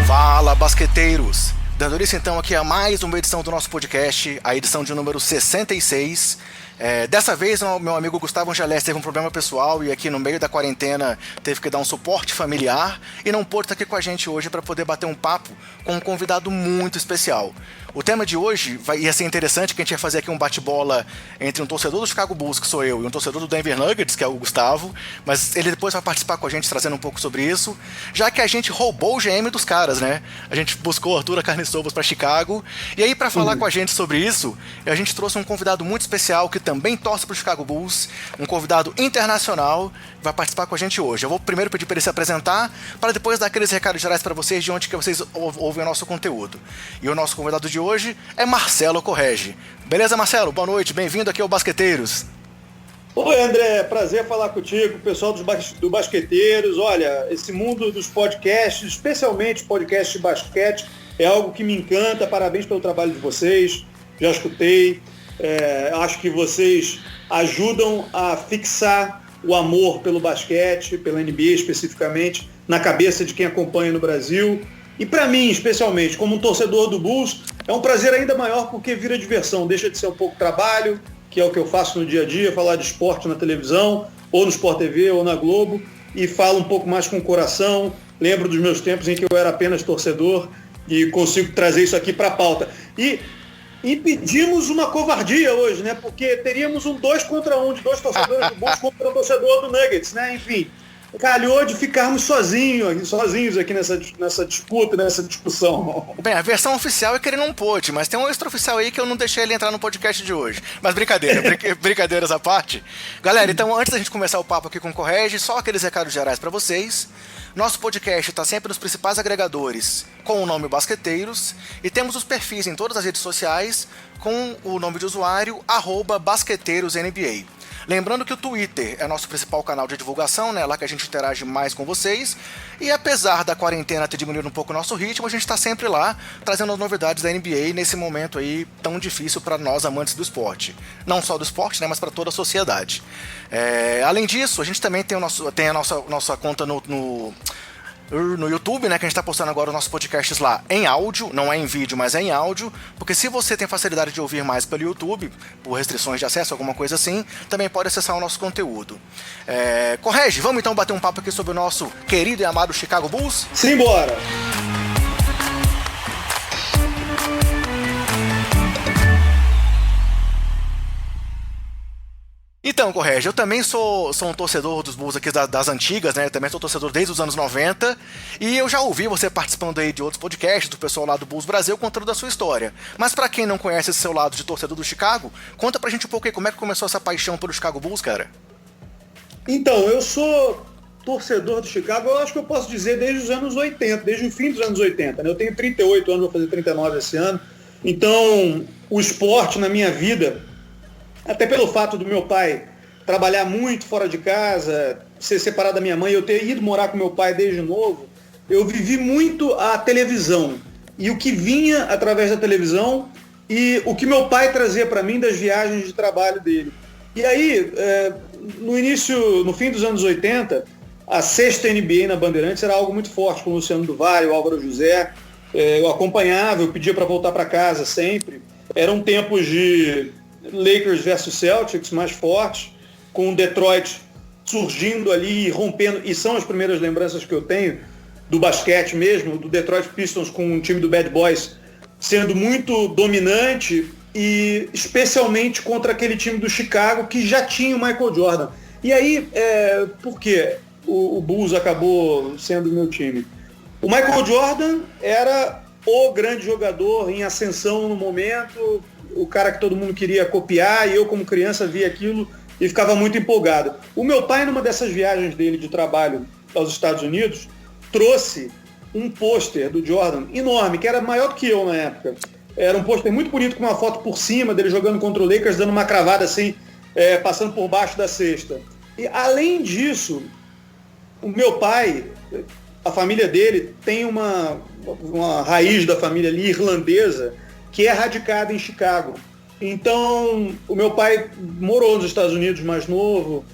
Fala, basqueteiros! Dando início então aqui a mais uma edição do nosso podcast, a edição de número 66. Dessa vez, meu amigo Gustavo Angelés teve um problema pessoal e aqui no meio da quarentena teve que dar um suporte familiar e não pôde estar aqui com a gente hoje para poder bater um papo com um convidado muito especial. O tema de hoje ia ser interessante, que a gente ia fazer aqui um bate-bola entre um torcedor do Chicago Bulls, que sou eu, e um torcedor do Denver Nuggets, que é o Gustavo, mas ele depois vai participar com a gente trazendo um pouco sobre isso, já que a gente roubou o GM dos caras, né? A gente buscou Arthur Carniçovas para Chicago, e aí para falar com a gente sobre isso, a gente trouxe um convidado muito especial que também torce pro Chicago Bulls, um convidado internacional, vai participar com a gente hoje. Eu vou primeiro pedir para ele se apresentar, para depois dar aqueles recados gerais para vocês de onde que vocês ouvem o nosso conteúdo. E o nosso convidado de hoje é Marcelo Correge. Beleza, Marcelo? Boa noite, bem-vindo aqui ao Basqueteiros. Oi, André, prazer falar contigo, pessoal do Basqueteiros. Olha, esse mundo dos podcasts, especialmente podcasts de basquete, é algo que me encanta. Parabéns pelo trabalho de vocês, já escutei. Acho que vocês ajudam a fixar o amor pelo basquete, pela NBA especificamente, na cabeça de quem acompanha no Brasil. E para mim, especialmente, como um torcedor do Bulls, é um prazer ainda maior porque vira diversão, deixa de ser um pouco trabalho, que é o que eu faço no dia a dia, falar de esporte na televisão, ou no Sport TV, ou na Globo, e falo um pouco mais com o coração, lembro dos meus tempos em que eu era apenas torcedor e consigo trazer isso aqui para a pauta. E impedimos uma covardia hoje, né? Porque teríamos um 2 contra 1 de dois torcedores do Bulls contra o torcedor do Nuggets, né? Enfim, calhou de ficarmos sozinhos aqui nessa disputa, nessa discussão. Bem, a versão oficial é que ele não pôde, mas tem um extraoficial aí que eu não deixei ele entrar no podcast de hoje. Mas brincadeiras à parte. Galera, então antes da gente começar o papo aqui com o Correge, só aqueles recados gerais para vocês. Nosso podcast está sempre nos principais agregadores com o nome Basqueteiros e temos os perfis em todas as redes sociais com o nome de usuário @BasqueteirosNBA. Lembrando que o Twitter é nosso principal canal de divulgação, né? Lá que a gente interage mais com vocês. E apesar da quarentena ter diminuído um pouco o nosso ritmo, a gente está sempre lá trazendo as novidades da NBA nesse momento aí tão difícil para nós amantes do esporte. Não só do esporte, né? Mas para toda a sociedade. Além disso, a gente também tem a nossa conta no YouTube, né, que a gente tá postando agora os nossos podcasts lá em áudio, não é em vídeo, mas é em áudio, porque se você tem facilidade de ouvir mais pelo YouTube, por restrições de acesso, alguma coisa assim, também pode acessar o nosso conteúdo. Correge, vamos então bater um papo aqui sobre o nosso querido e amado Chicago Bulls? Simbora! Então, Correge, eu também sou um torcedor dos Bulls aqui das antigas, né? Eu também sou torcedor desde os anos 90. E eu já ouvi você participando aí de outros podcasts, do pessoal lá do Bulls Brasil, contando da sua história. Mas pra quem não conhece esse seu lado de torcedor do Chicago, conta pra gente um pouco aí como é que começou essa paixão pelo Chicago Bulls, cara. Então, eu sou torcedor do Chicago, eu acho que eu posso dizer desde os anos 80, desde o fim dos anos 80. Né? Eu tenho 38 anos, vou fazer 39 esse ano. Então, o esporte na minha vida, até pelo fato do meu pai trabalhar muito fora de casa, ser separado da minha mãe, eu ter ido morar com meu pai desde novo, eu vivi muito a televisão. E o que vinha através da televisão e o que meu pai trazia para mim das viagens de trabalho dele. E aí, no fim dos anos 80, a sexta NBA na Bandeirantes era algo muito forte, com o Luciano do Vale, o Álvaro José. Eu acompanhava, eu pedia para voltar para casa sempre. Eram tempos de Lakers versus Celtics mais fortes, com o Detroit surgindo ali, rompendo, e são as primeiras lembranças que eu tenho do basquete mesmo, do Detroit Pistons com o time do Bad Boys sendo muito dominante, e especialmente contra aquele time do Chicago que já tinha o Michael Jordan. E aí, por que o Bulls acabou sendo o meu time? O Michael Jordan era o grande jogador em ascensão no momento, o cara que todo mundo queria copiar, e eu como criança via aquilo e ficava muito empolgado. O meu pai, numa dessas viagens dele de trabalho aos Estados Unidos, trouxe um pôster do Jordan enorme, que era maior do que eu na época. Era um pôster muito bonito, com uma foto por cima dele jogando contra o Lakers, dando uma cravada assim, passando por baixo da cesta. E além disso, o meu pai a família dele tem uma raiz da família ali irlandesa que é radicada em Chicago. Então, o meu pai morou nos Estados Unidos mais novo,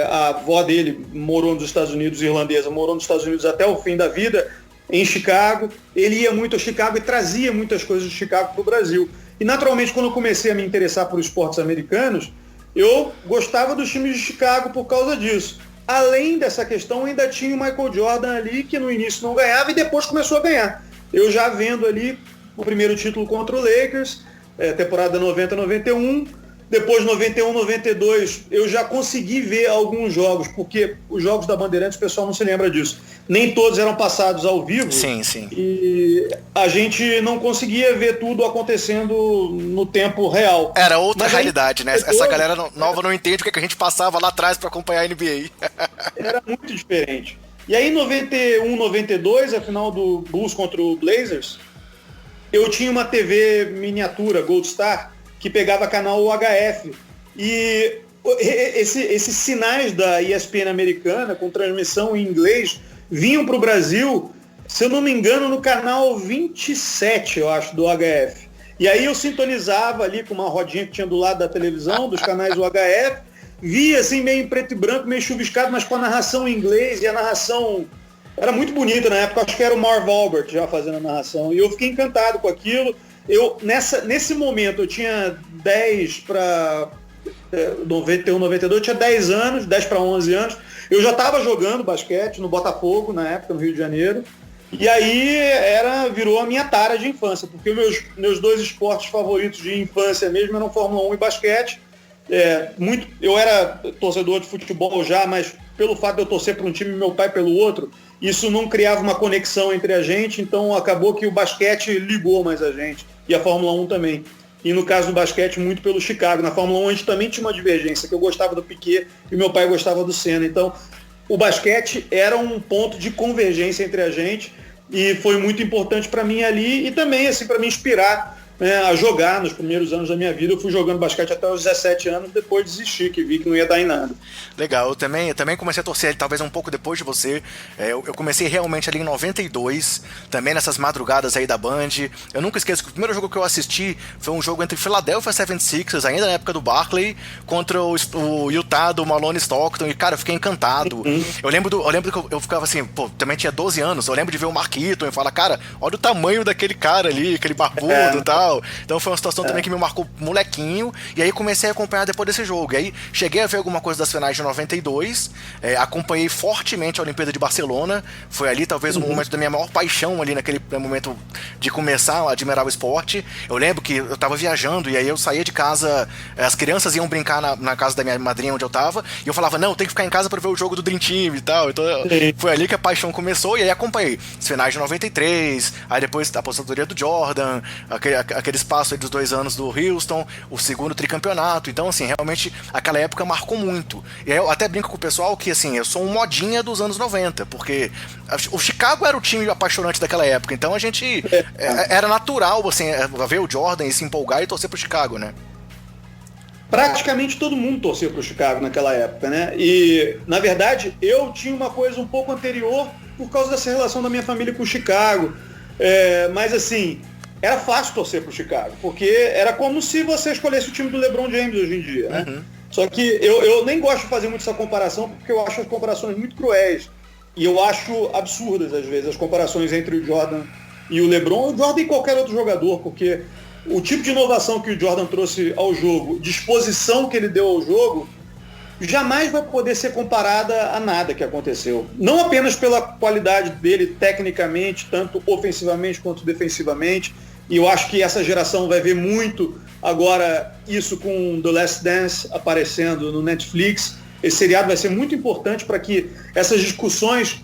a avó dele morou nos Estados Unidos, irlandesa, morou nos Estados Unidos até o fim da vida, em Chicago. Ele ia muito a Chicago e trazia muitas coisas de Chicago para o Brasil. E, naturalmente, quando eu comecei a me interessar por esportes americanos, eu gostava dos times de Chicago por causa disso. Além dessa questão, ainda tinha o Michael Jordan ali, que no início não ganhava e depois começou a ganhar. Eu já vendo ali o primeiro título contra o Lakers, temporada 90-91, depois 91-92 eu já consegui ver alguns jogos, porque os jogos da Bandeirantes o pessoal não se lembra disso. Nem todos eram passados ao vivo. Sim, sim. E a gente não conseguia ver tudo acontecendo no tempo real. Era outra realidade, né? Essa galera nova não entende o que a gente passava lá atrás para acompanhar a NBA. Era muito diferente. E aí, em 91-92, a final do Bulls contra o Blazers, eu tinha uma TV miniatura, Gold Star, que pegava canal UHF. E esses sinais da ESPN americana, com transmissão em inglês, vinham para o Brasil, se eu não me engano, no canal 27, eu acho, do UHF. E aí eu sintonizava ali com uma rodinha que tinha do lado da televisão, dos canais UHF, via assim meio em preto e branco, meio chuviscado, mas com a narração em inglês, e a narração era muito bonita na época, acho que era o Marv Albert já fazendo a narração, e eu fiquei encantado com aquilo. Nesse momento eu tinha 10 para 91, 92, eu tinha 10 anos, 10 para 11 anos, eu já estava jogando basquete no Botafogo na época, no Rio de Janeiro, e aí virou a minha tara de infância, porque meus dois esportes favoritos de infância mesmo eram Fórmula 1 e basquete. Eu era torcedor de futebol já, mas pelo fato de eu torcer para um time e meu pai pelo outro, isso não criava uma conexão entre a gente, então acabou que o basquete ligou mais a gente, e a Fórmula 1 também. E no caso do basquete, muito pelo Chicago. Na Fórmula 1 a gente também tinha uma divergência, que eu gostava do Piquet e meu pai gostava do Senna. Então, o basquete era um ponto de convergência entre a gente e foi muito importante para mim ali e também assim para me inspirar, né, a jogar nos primeiros anos da minha vida. Eu fui jogando basquete até os 17 anos, depois desisti, que vi que não ia dar em nada. Legal, eu também comecei a torcer talvez um pouco depois de você. Eu comecei realmente ali em 92, também nessas madrugadas aí da Band. Eu nunca esqueço que o primeiro jogo que eu assisti foi um jogo entre Philadelphia 76ers, ainda na época do Barkley, contra o Utah do Malone Stockton, e cara, eu fiquei encantado. Uhum. Eu lembro que eu ficava assim, também tinha 12 anos, eu lembro de ver o Mark Eaton e falar, cara, olha o tamanho daquele cara ali, aquele barbudo e tal. Então foi uma situação também que me marcou molequinho, e aí comecei a acompanhar depois desse jogo. E aí cheguei a ver alguma coisa das finais de 92, acompanhei fortemente a Olimpíada de Barcelona, foi ali talvez o momento da minha maior paixão ali naquele momento de começar a admirar o esporte. Eu lembro que eu tava viajando e aí eu saía de casa, as crianças iam brincar na casa da minha madrinha onde eu tava, e eu falava, não, tem que ficar em casa pra ver o jogo do Dream Team e tal. Então foi ali que a paixão começou, e aí acompanhei as finais de 93, aí depois a aposentadoria do Jordan, aquele espaço aí dos 2 anos do Houston, o segundo tricampeonato. Então, assim, realmente aquela época marcou muito. E aí eu até brinco com o pessoal que, assim, eu sou um modinha dos anos 90, porque o Chicago era o time apaixonante daquela época, então a gente era natural, assim, ver o Jordan e se empolgar e torcer pro Chicago, né? Praticamente todo mundo torcia pro Chicago naquela época, né? E, na verdade, eu tinha uma coisa um pouco anterior por causa dessa relação da minha família com o Chicago. Mas, assim, era fácil torcer pro Chicago, porque era como se você escolhesse o time do LeBron James hoje em dia, né? Uhum. Só que eu nem gosto de fazer muito essa comparação, porque eu acho as comparações muito cruéis. E eu acho absurdas, às vezes, as comparações entre o Jordan e o LeBron, o Jordan e qualquer outro jogador, porque o tipo de inovação que o Jordan trouxe ao jogo, disposição que ele deu ao jogo, jamais vai poder ser comparada a nada que aconteceu. Não apenas pela qualidade dele tecnicamente, tanto ofensivamente quanto defensivamente, e eu acho que essa geração vai ver muito agora isso com The Last Dance aparecendo no Netflix. Esse seriado vai ser muito importante para que essas discussões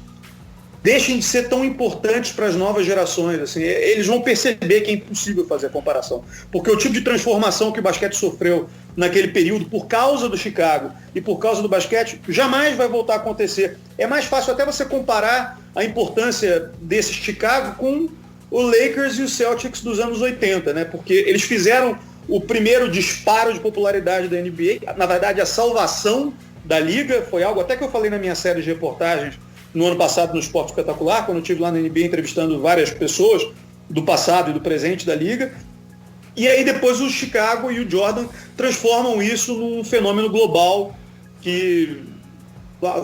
deixem de ser tão importantes para as novas gerações. Assim, eles vão perceber que é impossível fazer a comparação, porque o tipo de transformação que o basquete sofreu naquele período por causa do Chicago e por causa do basquete jamais vai voltar a acontecer. É mais fácil até você comparar a importância desse Chicago com o Lakers e o Celtics dos anos 80, né? Porque eles fizeram o primeiro disparo de popularidade da NBA, na verdade a salvação da liga, foi algo até que eu falei na minha série de reportagens no ano passado no Esporte Espetacular, quando eu estive lá na NBA entrevistando várias pessoas do passado e do presente da liga. E aí depois o Chicago e o Jordan transformam isso num fenômeno global que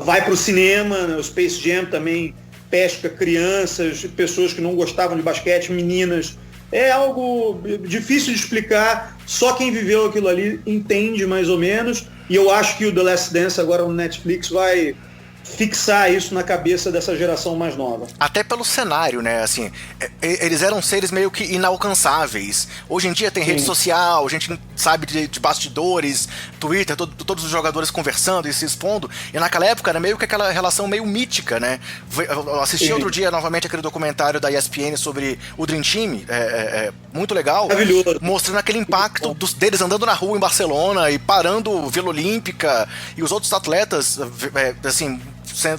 vai para o cinema, né? O Space Jam também pesca crianças, pessoas que não gostavam de basquete, meninas. É algo difícil de explicar, só quem viveu aquilo ali entende mais ou menos, e eu acho que o The Last Dance agora no Netflix vai fixar isso na cabeça dessa geração mais nova. Até pelo cenário, né? Assim, eles eram seres meio que inalcançáveis. Hoje em dia tem rede social, a gente sabe de bastidores, Twitter, todos os jogadores conversando e se expondo. E naquela época era meio que aquela relação meio mítica, né? Eu assisti outro dia novamente aquele documentário da ESPN sobre o Dream Team, muito legal. Maravilhoso. Mostrando aquele impacto deles andando na rua em Barcelona e parando Vila Olímpica e os outros atletas, assim,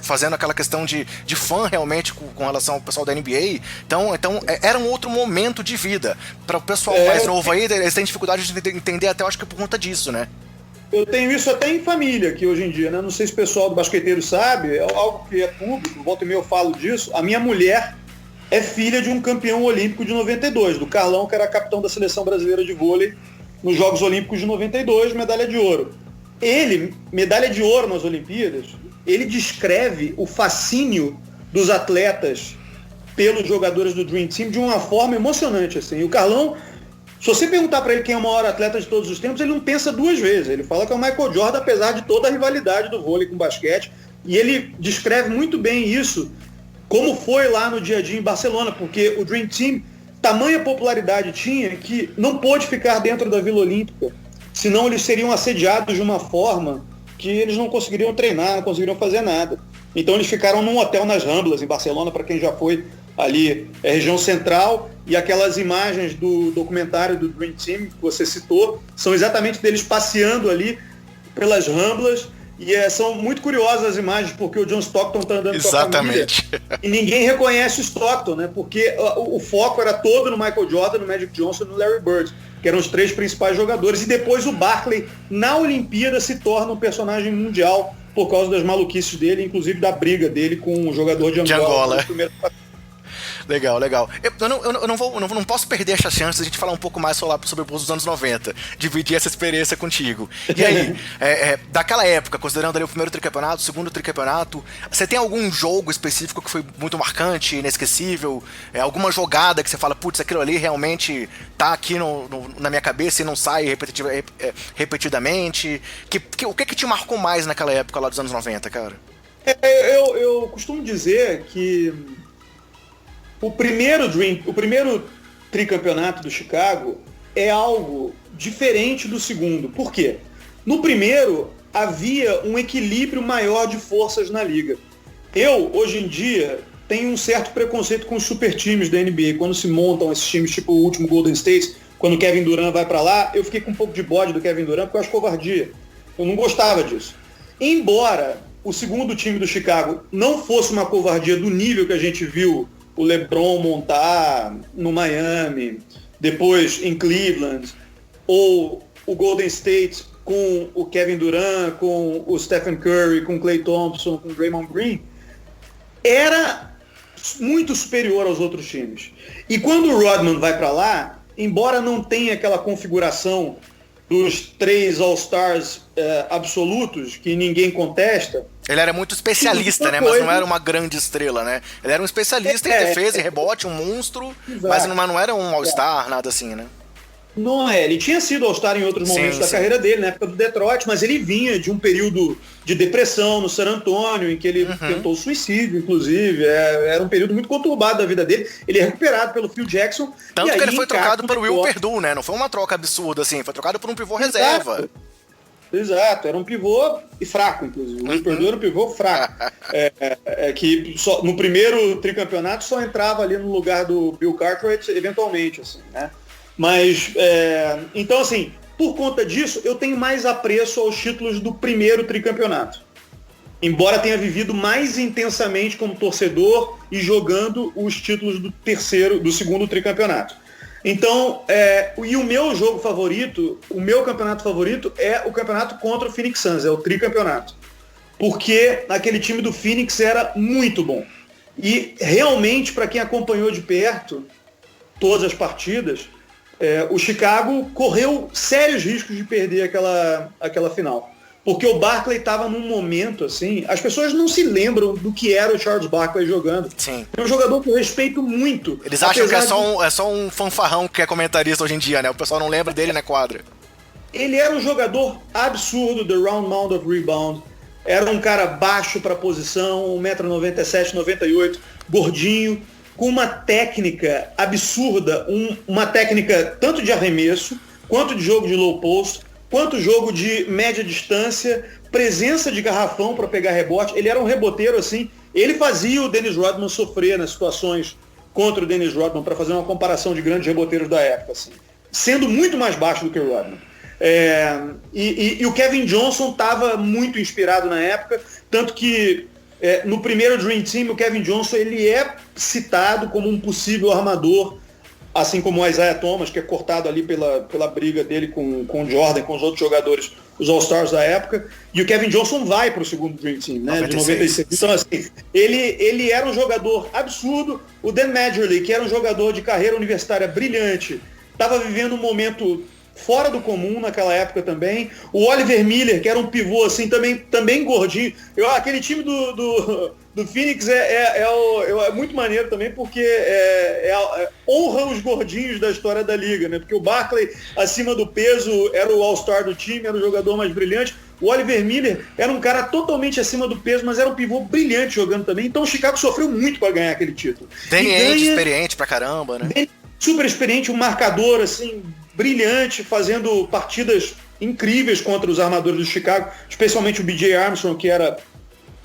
fazendo aquela questão de fã realmente com relação ao pessoal da NBA. Então era um outro momento de vida. Para o pessoal mais novo aí, eles têm dificuldade de entender até, eu acho que por conta disso, né? Eu tenho isso até em família aqui hoje em dia, né? Não sei se o pessoal do basqueteiro sabe, é algo que é público, volta e meia eu falo disso. A minha mulher é filha de um campeão olímpico de 92, do Carlão, que era capitão da seleção brasileira de vôlei nos Jogos Olímpicos de 92, medalha de ouro. Ele, medalha de ouro nas Olimpíadas, ele descreve o fascínio dos atletas pelos jogadores do Dream Team de uma forma emocionante, assim. E o Carlão, se você perguntar para ele quem é o maior atleta de todos os tempos, ele não pensa duas vezes. Ele fala que é o Michael Jordan, apesar de toda a rivalidade do vôlei com o basquete. E ele descreve muito bem isso, como foi lá no dia a dia em Barcelona, porque o Dream Team, tamanha popularidade tinha que não pôde ficar dentro da Vila Olímpica, senão eles seriam assediados de uma forma que eles não conseguiriam treinar, não conseguiriam fazer nada. Então eles ficaram num hotel nas Ramblas, em Barcelona, para quem já foi ali, região central, e aquelas imagens do documentário do Dream Team que você citou, são exatamente deles passeando ali pelas Ramblas, e são muito curiosas as imagens, porque o John Stockton está andando com a família, e ninguém reconhece o Stockton, né? Porque o foco era todo no Michael Jordan, no Magic Johnson e no Larry Bird, que eram os três principais jogadores, e depois o Barkley, na Olimpíada, se torna um personagem mundial por causa das maluquices dele, inclusive da briga dele com o jogador de Angola. Legal. Eu não posso perder essa chance de a gente falar um pouco mais sobre o Bulls dos anos 90, dividir essa experiência contigo. E aí, daquela época, considerando ali o primeiro tricampeonato, o segundo tricampeonato, você tem algum jogo específico que foi muito marcante, inesquecível? Alguma jogada que você fala, putz, aquilo ali realmente tá aqui na minha cabeça e não sai repetidamente? O que te marcou mais naquela época lá dos anos 90, cara? Eu costumo dizer que o primeiro tricampeonato do Chicago é algo diferente do segundo. Por quê? No primeiro, havia um equilíbrio maior de forças na liga. Eu, hoje em dia, tenho um certo preconceito com os super times da NBA. Quando se montam esses times, tipo o último Golden State, quando o Kevin Durant vai pra lá, eu fiquei com um pouco de bode do Kevin Durant, porque eu acho covardia. Eu não gostava disso. Embora o segundo time do Chicago não fosse uma covardia do nível que a gente viu o LeBron montar no Miami, depois em Cleveland, ou o Golden State com o Kevin Durant, com o Stephen Curry, com o Klay Thompson, com o Draymond Green, era muito superior aos outros times. E quando o Rodman vai para lá, embora não tenha aquela configuração dos três All-Stars absolutos, que ninguém contesta. Ele era muito especialista, né? Mas não era uma grande estrela, né? Ele era um especialista em defesa e rebote, um monstro, mas não era um All-Star, nada assim, né? Não é, ele tinha sido All-Star em outros momentos da carreira dele, na época do Detroit, mas ele vinha de um período de depressão no San Antonio, em que ele tentou suicídio, inclusive. Era um período muito conturbado da vida dele. Ele é recuperado pelo Phil Jackson. Tanto que ele foi trocado pelo Will Perdue, né? Não foi uma troca absurda, assim. Foi trocado por um pivô reserva. Exato, era um pivô e fraco, inclusive. O Will Perdue era um pivô fraco. Que no primeiro tricampeonato só entrava ali no lugar do Bill Cartwright, eventualmente, assim, né? Mas, então assim, por conta disso, eu tenho mais apreço aos títulos do primeiro tricampeonato. Embora tenha vivido mais intensamente como torcedor e jogando os títulos do segundo tricampeonato. Então, e o meu jogo favorito, o meu campeonato favorito é o campeonato contra o Phoenix Suns, é o tricampeonato. porque aquele time do Phoenix era muito bom. E realmente, para quem acompanhou de perto todas as partidas, o Chicago correu sérios riscos de perder aquela final. Porque o Barkley estava num momento assim, as pessoas não se lembram do que era o Charles Barkley jogando. Sim. É um jogador que eu respeito muito. Eles acham que é só um fanfarrão que é comentarista hoje em dia, né? O pessoal não lembra dele na quadra. Ele era um jogador absurdo, the round mound of rebound. Era um cara baixo para a posição, 1,97m, 98, gordinho, com uma técnica absurda, uma técnica tanto de arremesso, quanto de jogo de low post, quanto jogo de média distância, presença de garrafão para pegar rebote. Ele era um reboteiro assim. Ele fazia o Dennis Rodman sofrer nas situações contra o Dennis Rodman, para fazer uma comparação de grandes reboteiros da época, assim, sendo muito mais baixo do que o Rodman. E o Kevin Johnson estava muito inspirado na época, tanto que no primeiro Dream Team o Kevin Johnson ele é citado como um possível armador, assim como o Isaiah Thomas, que é cortado ali pela briga dele com o Jordan, com os outros jogadores, os All-Stars da época, e o Kevin Johnson vai para o segundo Dream Team, né, 96. De 96. Então, assim, ele era um jogador absurdo. O Dan Majerle, que era um jogador de carreira universitária brilhante, estava vivendo um momento fora do comum naquela época também. O Oliver Miller, que era um pivô assim, também gordinho. Aquele time do Phoenix é muito maneiro também, porque honra os gordinhos da história da liga, né? Porque o Barkley, acima do peso, era o All-Star do time, era o jogador mais brilhante. O Oliver Miller era um cara totalmente acima do peso, mas era um pivô brilhante jogando também. Então o Chicago sofreu muito para ganhar aquele título. Danny Ainge, experiente pra caramba, né? Super experiente, um marcador assim, brilhante, fazendo partidas incríveis contra os armadores do Chicago, especialmente o B.J. Armstrong, que era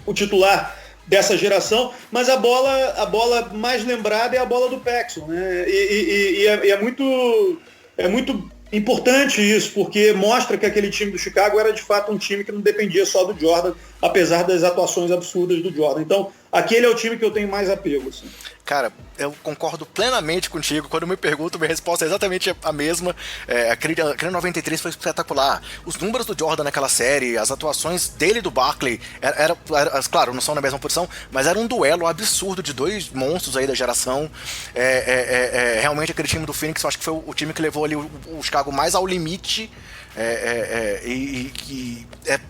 o titular dessa geração, mas a bola mais lembrada é a bola do Paxson, né? E é muito importante isso, porque mostra que aquele time do Chicago era de fato um time que não dependia só do Jordan, apesar das atuações absurdas do Jordan. Então, aquele é o time que eu tenho mais apego, assim. Cara, eu concordo plenamente contigo. Quando me pergunto, minha resposta é exatamente a mesma. Aquele 93 foi espetacular. Os números do Jordan naquela série, as atuações dele e do Barkley, claro, não são na mesma posição, mas era um duelo absurdo de dois monstros aí da geração. Realmente aquele time do Phoenix, eu acho que foi o time que levou ali o Chicago mais ao limite.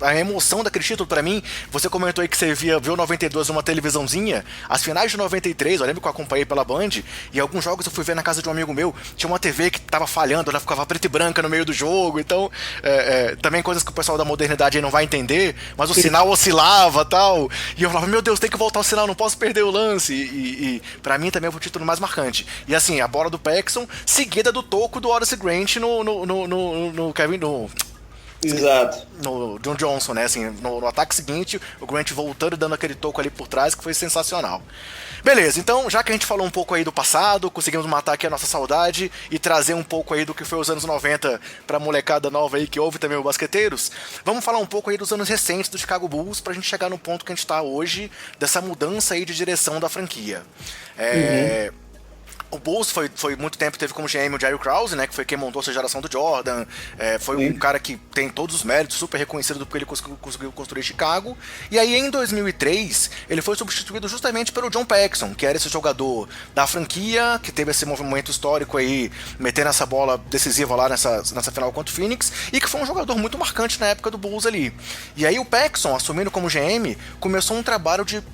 A emoção daquele título pra mim, você comentou aí que você viu 92 numa televisãozinha. As finais de 93, eu lembro que eu acompanhei pela Band, e alguns jogos eu fui ver na casa de um amigo meu, tinha uma TV que tava falhando, ela ficava preta e branca no meio do jogo. Então também coisas que o pessoal da modernidade aí não vai entender, mas o sinal oscilava e tal, e eu falava, meu Deus, tem que voltar o sinal, não posso perder o lance. E pra mim também foi o título mais marcante. E assim, a bola do Paxson seguida do toco do Horace Grant no Kevin, exato. No John Johnson, né? Assim, no ataque seguinte, o Grant voltando e dando aquele toco ali por trás, que foi sensacional. Beleza, então, já que a gente falou um pouco aí do passado, conseguimos matar aqui a nossa saudade e trazer um pouco aí do que foi os anos 90 pra molecada nova aí que ouve também o Basqueteiros, vamos falar um pouco aí dos anos recentes do Chicago Bulls pra gente chegar no ponto que a gente tá hoje, dessa mudança aí de direção da franquia. O Bulls foi muito tempo, teve como GM o Jerry Krause, né, que foi quem montou essa geração do Jordan, foi um cara que tem todos os méritos, super reconhecido porque ele conseguiu construir Chicago, e aí em 2003 ele foi substituído justamente pelo John Paxson, que era esse jogador da franquia, que teve esse movimento histórico aí, metendo essa bola decisiva lá nessa final contra o Phoenix, e que foi um jogador muito marcante na época do Bulls ali. E aí o Paxson, assumindo como GM, começou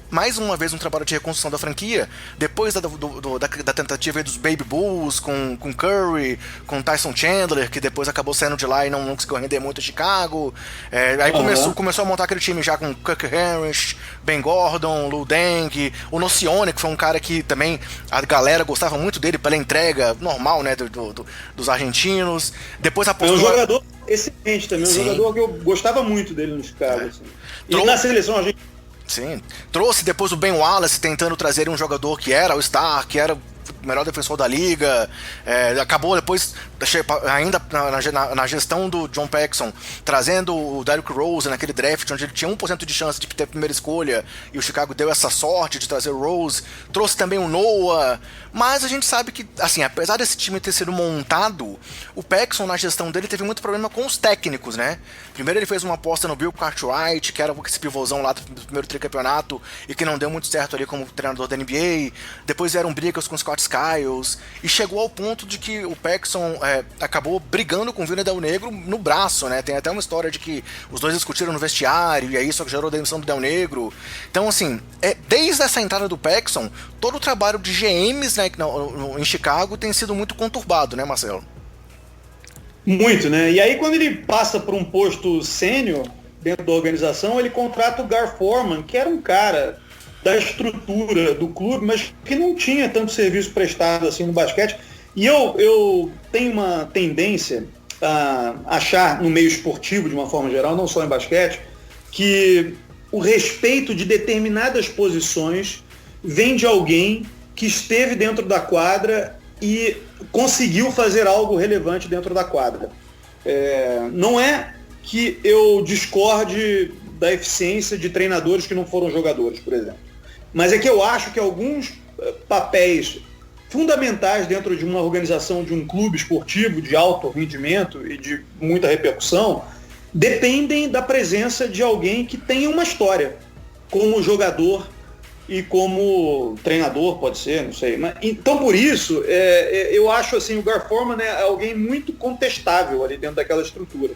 mais uma vez um trabalho de reconstrução da franquia, depois da tentativa dos Baby Bulls, com Curry, com Tyson Chandler, que depois acabou saindo de lá e não conseguiu render muito em Chicago. Aí começou a montar aquele time já com Kirk Harris, Ben Gordon, Lou Deng, o Nocione, que foi um cara que também a galera gostava muito dele pela entrega normal, né, dos argentinos. Depois apostou... É um jogador excelente também, um jogador que eu gostava muito dele no Chicago. Assim. E na seleção a gente... Sim, trouxe depois o Ben Wallace tentando trazer um jogador que era o Star, que era melhor defensor da liga, acabou depois, ainda na gestão do John Paxson, trazendo o Derrick Rose naquele draft, onde ele tinha 1% de chance de ter a primeira escolha, e o Chicago deu essa sorte de trazer o Rose, trouxe também o Noah, mas a gente sabe que, assim, apesar desse time ter sido montado, o Paxson, na gestão dele, teve muito problema com os técnicos, né? Primeiro ele fez uma aposta no Bill Cartwright, que era esse pivôzão lá do primeiro tricampeonato, e que não deu muito certo ali como treinador da NBA. Depois vieram brigas com o Scott Skiles, e chegou ao ponto de que o Paxson acabou brigando com o Vina Del Negro no braço, né? Tem até uma história de que os dois discutiram no vestiário, e aí isso gerou a demissão do Del Negro. Então, assim, desde essa entrada do Paxson, todo o trabalho de GMs, né, em Chicago tem sido muito conturbado, né, Marcelo? Muito, né? E aí quando ele passa para um posto sênior dentro da organização, ele contrata o Gar Forman, que era um cara da estrutura do clube, mas que não tinha tanto serviço prestado assim no basquete. E eu tenho uma tendência a achar no meio esportivo, de uma forma geral, não só em basquete, que o respeito de determinadas posições vem de alguém que esteve dentro da quadra e conseguiu fazer algo relevante dentro da quadra. Não é que eu discorde da eficiência de treinadores que não foram jogadores, por exemplo. Mas é que eu acho que alguns papéis fundamentais dentro de uma organização, de um clube esportivo de alto rendimento e de muita repercussão, dependem da presença de alguém que tenha uma história como jogador e como treinador, pode ser, não sei. Mas, então, por isso, eu acho assim, o Gar Forman é alguém muito contestável ali dentro daquela estrutura.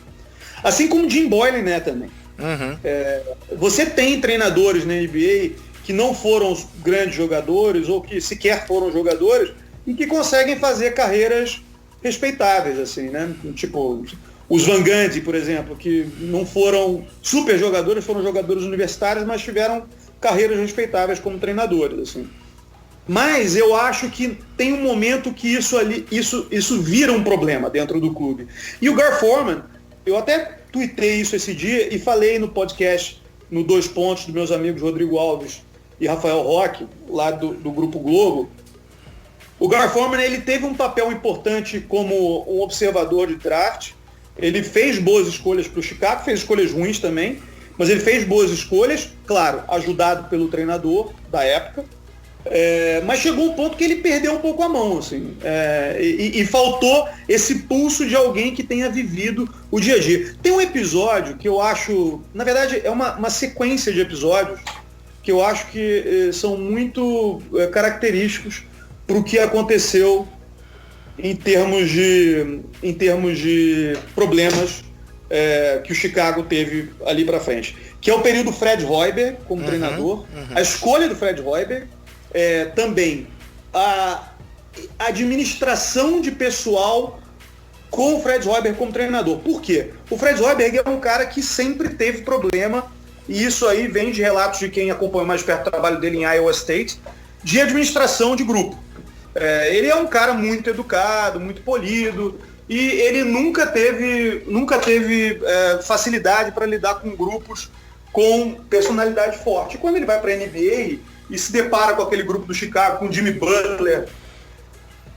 Assim como Jim Boylan, né, também. Uhum. Você tem treinadores na NBA que não foram grandes jogadores ou que sequer foram jogadores e que conseguem fazer carreiras respeitáveis, assim, né? Tipo, os Van Gundy, por exemplo, que não foram super jogadores, foram jogadores universitários, mas tiveram carreiras respeitáveis como treinadores, assim. Mas eu acho que tem um momento que isso vira um problema dentro do clube. E o Gar Forman, eu até tuitei isso esse dia e falei no podcast, no Dois Pontos, dos meus amigos Rodrigo Alves e Rafael Roque, lá do Grupo Globo. O Gar Forman, ele teve um papel importante como um observador de draft. Ele fez boas escolhas para o Chicago, fez escolhas ruins também, mas ele fez boas escolhas, claro, ajudado pelo treinador da época, mas chegou um ponto que ele perdeu um pouco a mão, assim, e faltou esse pulso de alguém que tenha vivido o dia a dia. Tem um episódio que eu acho, na verdade é uma sequência de episódios que eu acho que são muito característicos para o que aconteceu em termos de problemas que o Chicago teve ali para frente, que é o período Fred Hoiberg como treinador, a escolha do Fred Hoiberg, também a administração de pessoal com o Fred Hoiberg como treinador. Por quê? O Fred Hoiberg é um cara que sempre teve problema, e isso aí vem de relatos de quem acompanhou mais perto o trabalho dele em Iowa State, de administração de grupo. Ele é um cara muito educado, muito polido, e ele nunca teve facilidade para lidar com grupos com personalidade forte. E quando ele vai para a NBA e se depara com aquele grupo do Chicago, com o Jimmy Butler,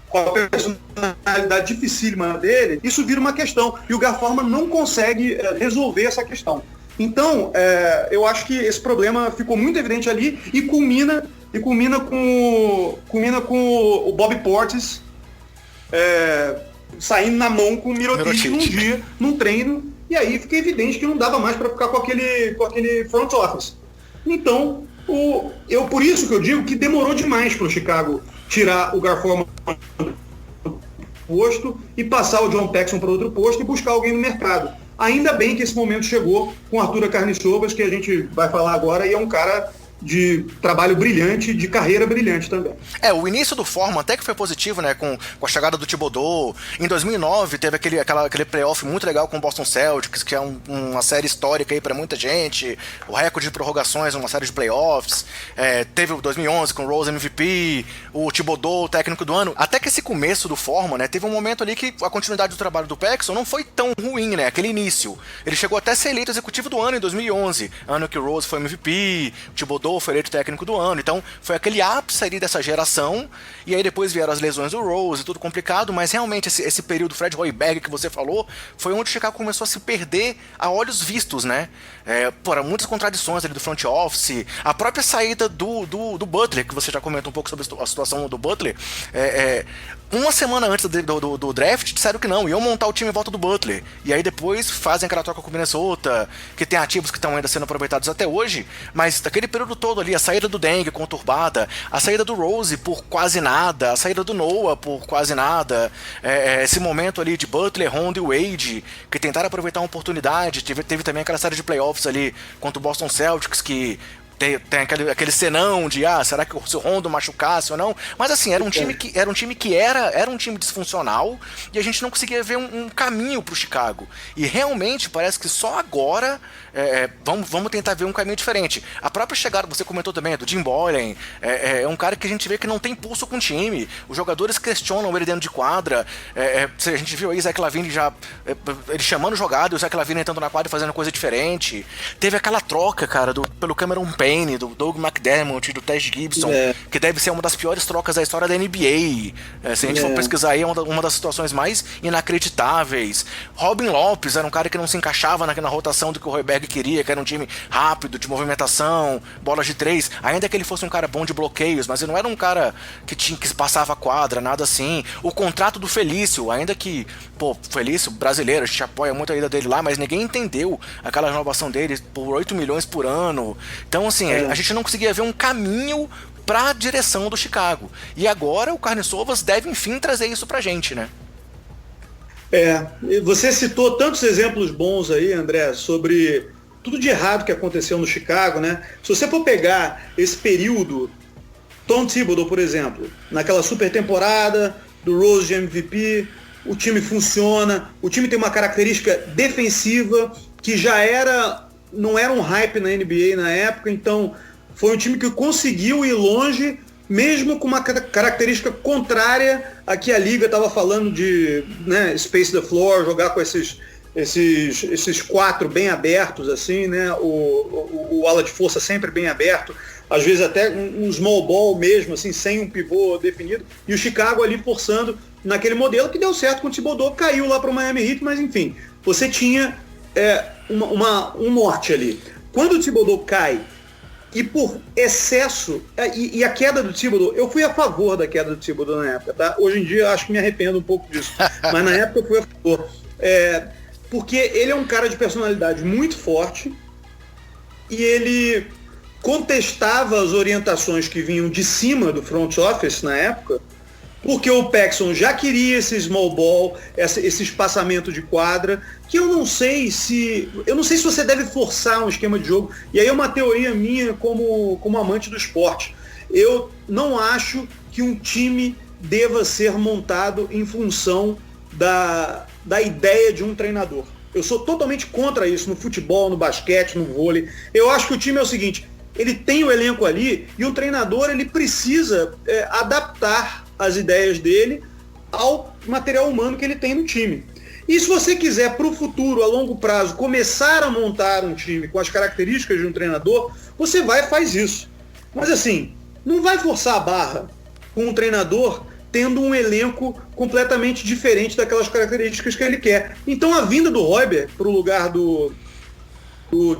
com a personalidade dificílima dele, isso vira uma questão. E o Gar Forman não consegue resolver essa questão. Então, eu acho que esse problema ficou muito evidente ali e culmina com o Bobby Portis saindo na mão com o Mirotic num dia, num treino, e aí fica evidente que não dava mais para ficar com aquele front office. Então, por isso que eu digo que demorou demais para o Chicago tirar o Gar Forman do posto e passar o John Paxson para outro posto e buscar alguém no mercado. Ainda bem que esse momento chegou com o Arturo Karnisovas, que a gente vai falar agora, e é um cara de trabalho brilhante, de carreira brilhante também. O início do Forman até que foi positivo, né, com a chegada do Thibodeau. Em 2009 teve aquele playoff muito legal com o Boston Celtics, que é uma série histórica aí pra muita gente, o recorde de prorrogações, uma série de playoffs. Teve o 2011 com o Rose MVP, o Thibodeau, o técnico do ano. Até que esse começo do Forman, né, teve um momento ali que a continuidade do trabalho do Paxson não foi tão ruim, né, aquele início. Ele chegou até a ser eleito executivo do ano em 2011, ano que o Rose foi MVP, o Thibodeau Thibodeau foi eleito técnico do ano, então foi aquele ápice ali dessa geração, e aí depois vieram as lesões do Rose, tudo complicado, mas realmente esse período Fred Hoiberg que você falou, foi onde o Chicago começou a se perder a olhos vistos, né? Muitas contradições ali do front office, a própria saída do Butler, que você já comentou um pouco sobre a situação do Butler, uma semana antes do draft, disseram que não, iam montar o time em volta do Butler. E aí depois fazem aquela troca com o Minnesota, que tem ativos que estão ainda sendo aproveitados até hoje, mas daquele período todo ali, a saída do Deng conturbada, a saída do Rose por quase nada, a saída do Noah por quase nada, esse momento ali de Butler, Rondo e Wade, que tentaram aproveitar uma oportunidade, teve também aquela série de playoffs ali contra o Boston Celtics, que tem aquele senão de será que se o Rondo machucasse ou não, mas assim, era um time que era um time disfuncional, e a gente não conseguia ver um caminho pro Chicago, e realmente parece que só agora vamos tentar ver um caminho diferente. A própria chegada, você comentou também, do Jim Boylan, é um cara que a gente vê que não tem pulso com o time, os jogadores questionam ele dentro de quadra, a gente viu aí Zach LaVine ele chamando jogada, e o Zach LaVine entrando na quadra e fazendo coisa diferente. Teve aquela troca, cara, pelo Cameron Payne, do Doug McDermott, do Taj Gibson, que deve ser uma das piores trocas da história da NBA. Se a gente for pesquisar aí, é uma das situações mais inacreditáveis. Robin Lopes era um cara que não se encaixava na rotação do que o Hoiberg queria, que era um time rápido, de movimentação, bolas de 3, ainda que ele fosse um cara bom de bloqueios, mas ele não era um cara que se passava a quadra, nada assim. O contrato do Felício, ainda que, Felício, brasileiro, a gente apoia muito a ida dele lá, mas ninguém entendeu aquela renovação dele por 8 milhões por ano. Então, assim, a gente não conseguia ver um caminho para a direção do Chicago. E agora o Carniçovas deve, enfim, trazer isso pra gente, né? Você citou tantos exemplos bons aí, André, sobre tudo de errado que aconteceu no Chicago, né? Se você for pegar esse período, Tom Thibodeau, por exemplo, naquela super temporada do Rose de MVP, o time funciona, o time tem uma característica defensiva que não era um hype na NBA na época, então foi um time que conseguiu ir longe, mesmo com uma característica contrária a que a liga estava falando de, né, space the floor, jogar com esses quatro bem abertos, assim, né, o ala de força sempre bem aberto, às vezes até um small ball mesmo, assim, sem um pivô definido, e o Chicago ali forçando naquele modelo que deu certo com o Thibodeau, caiu lá para o Miami Heat, mas enfim, você tinha um norte ali. Quando o Thibodeau cai, e por excesso, e a queda do Thibodeau, eu fui a favor da queda do Thibodeau na época, tá? Hoje em dia eu acho que me arrependo um pouco disso, mas na época eu fui a favor. Porque ele é um cara de personalidade muito forte, e ele contestava as orientações que vinham de cima do front office na época, porque o Paxson já queria esse small ball, esse espaçamento de quadra, que eu não sei se você deve forçar um esquema de jogo, e aí é uma teoria minha como amante do esporte. Eu não acho que um time deva ser montado em função da ideia de um treinador. Eu sou totalmente contra isso no futebol, no basquete, no vôlei. Eu acho que o time é o seguinte, ele tem o elenco ali, e o treinador ele precisa adaptar as ideias dele ao material humano que ele tem no time. E se você quiser para o futuro, a longo prazo, começar a montar um time com as características de um treinador, você vai e faz isso. Mas assim, não vai forçar a barra com um treinador tendo um elenco completamente diferente daquelas características que ele quer. Então a vinda do Hoiberg para o lugar do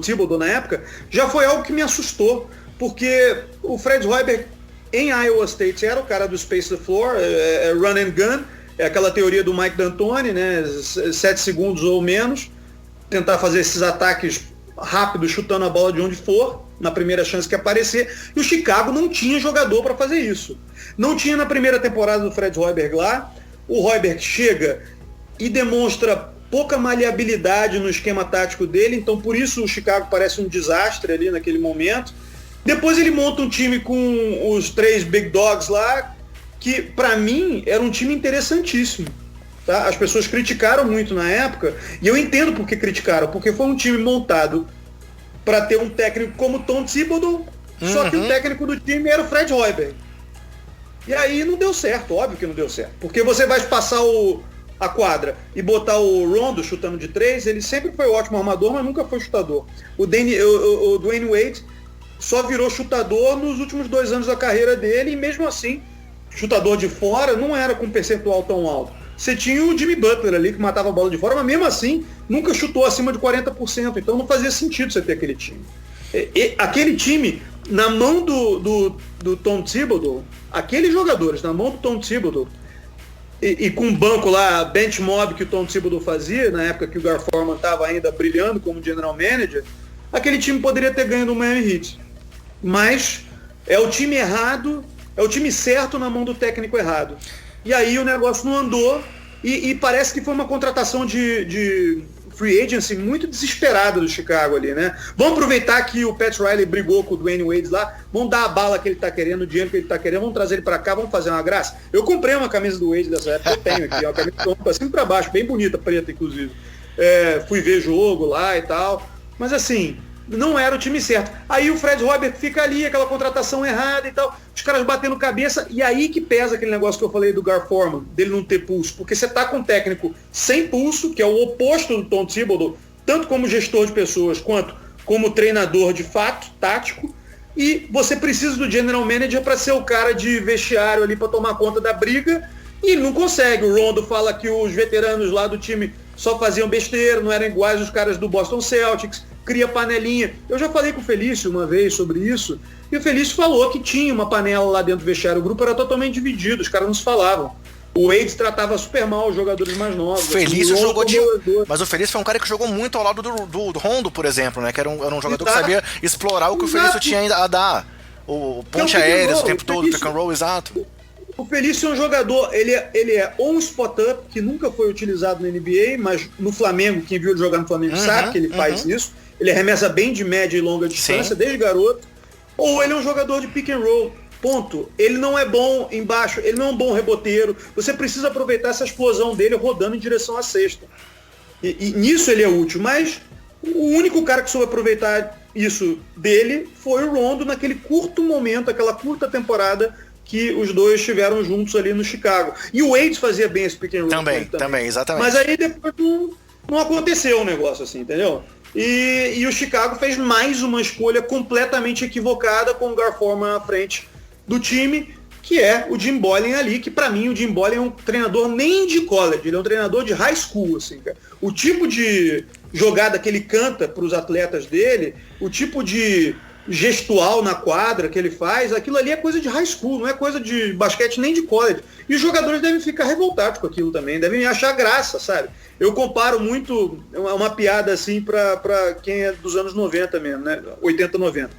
Thibodeau na época já foi algo que me assustou, porque o Fred Hoiberg em Iowa State era o cara do space the floor, run and gun, é aquela teoria do Mike D'Antoni, né, 7 segundos ou menos, tentar fazer esses ataques rápidos, chutando a bola de onde for, na primeira chance que aparecer, e o Chicago não tinha jogador para fazer isso. Não tinha na primeira temporada do Fred Hoiberg lá, o Hoiberg chega e demonstra pouca maleabilidade no esquema tático dele, então por isso o Chicago parece um desastre ali naquele momento. Depois ele monta um time com os 3 Big Dogs lá, que pra mim era um time interessantíssimo. Tá? As pessoas criticaram muito na época, e eu entendo por que criticaram, porque foi um time montado para ter um técnico como Tom Thibodeau, só que o técnico do time era o Fred Hoiberg. E aí não deu certo, óbvio que não deu certo. Porque você vai passar a quadra e botar o Rondo chutando de 3, ele sempre foi um ótimo armador, mas nunca foi chutador. O Dwayne Wade só virou chutador nos últimos 2 anos da carreira dele, e mesmo assim, chutador de fora não era com um percentual tão alto. Você tinha o Jimmy Butler ali, que matava a bola de fora, mas mesmo assim, nunca chutou acima de 40%, então não fazia sentido você ter aquele time. Aquele time, na mão do Tom Thibodeau, aqueles jogadores, na mão do Tom Thibodeau, e com o banco lá, bench mob que o Tom Thibodeau fazia, na época que o Gar Forman estava ainda brilhando como general manager, aquele time poderia ter ganho do Miami Heat. Mas é o time errado, é o time certo na mão do técnico errado. E aí o negócio não andou, e parece que foi uma contratação de free agency muito desesperada do Chicago ali, né? Vamos aproveitar que o Pat Riley brigou com o Dwayne Wade lá, vamos dar a bala que ele tá querendo, o dinheiro que ele tá querendo, vamos trazer ele pra cá, vamos fazer uma graça. Eu comprei uma camisa do Wade dessa época, eu tenho aqui, uma camisa pra cima e pra baixo, bem bonita, preta inclusive. Fui ver jogo lá e tal, mas assim, não era o time certo. Aí o Fred Hoiberg fica ali, aquela contratação errada e tal, os caras batendo cabeça, e aí que pesa aquele negócio que eu falei do Gar Forman, dele não ter pulso, porque você tá com um técnico sem pulso, que é o oposto do Tom Thibodeau, tanto como gestor de pessoas, quanto como treinador de fato, tático, e você precisa do general manager para ser o cara de vestiário ali para tomar conta da briga, e ele não consegue. O Rondo fala que os veteranos lá do time só faziam besteira, não eram iguais os caras do Boston Celtics, cria panelinha. Eu já falei com o Felício uma vez sobre isso, e o Felício falou que tinha uma panela lá dentro do vestiário, o grupo era totalmente dividido, os caras não se falavam. O Wade tratava super mal os jogadores mais novos. Felício jogou mas o Felício foi um cara que jogou muito ao lado do Rondo, por exemplo, né? Que era um jogador que sabia explorar o que o Felício tinha ainda a dar. O ponte aéreo o tempo todo, pick and roll, exato. O Felício é um jogador, ele é ou um spot-up, que nunca foi utilizado na NBA, mas no Flamengo, quem viu ele jogar no Flamengo sabe que ele faz isso. Ele arremessa bem de média e longa distância, desde garoto. Ou ele é um jogador de pick and roll, ponto. Ele não é bom embaixo, ele não é um bom reboteiro. Você precisa aproveitar essa explosão dele rodando em direção à cesta. E nisso ele é útil, mas o único cara que soube aproveitar isso dele foi o Rondo naquele curto momento, aquela curta temporada que os dois estiveram juntos ali no Chicago. E o Wade fazia bem esse pick and roll. Também, exatamente. Mas aí depois não aconteceu o negócio assim, entendeu? E o Chicago fez mais uma escolha completamente equivocada com o Gar Forman à frente do time, que é o Jim Boylen ali, que pra mim o Jim Boylen é um treinador nem de college, ele é um treinador de high school, assim, cara. O tipo de jogada que ele canta pros atletas dele, o tipo de gestual na quadra que ele faz, aquilo ali é coisa de high school, não é coisa de basquete nem de college. E os jogadores devem ficar revoltados com aquilo também, devem achar graça, sabe? Eu comparo muito, uma piada assim pra quem é dos anos 90 mesmo, né? 80, 90.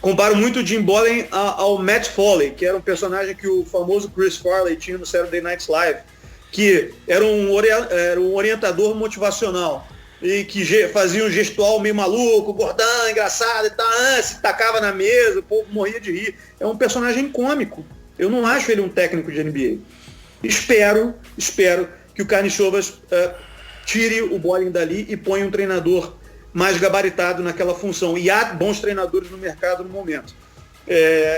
Comparo muito o Jim Boylen ao Matt Foley, que era um personagem que o famoso Chris Farley tinha no Saturday Night Live, que era um orientador motivacional e que fazia um gestual meio maluco, gordão, engraçado e tal, se tacava na mesa, o povo morria de rir. É um personagem cômico. Eu não acho ele um técnico de NBA. Espero que o Karnišovas tire o Boylen dali e ponha um treinador mais gabaritado naquela função. E há bons treinadores no mercado no momento.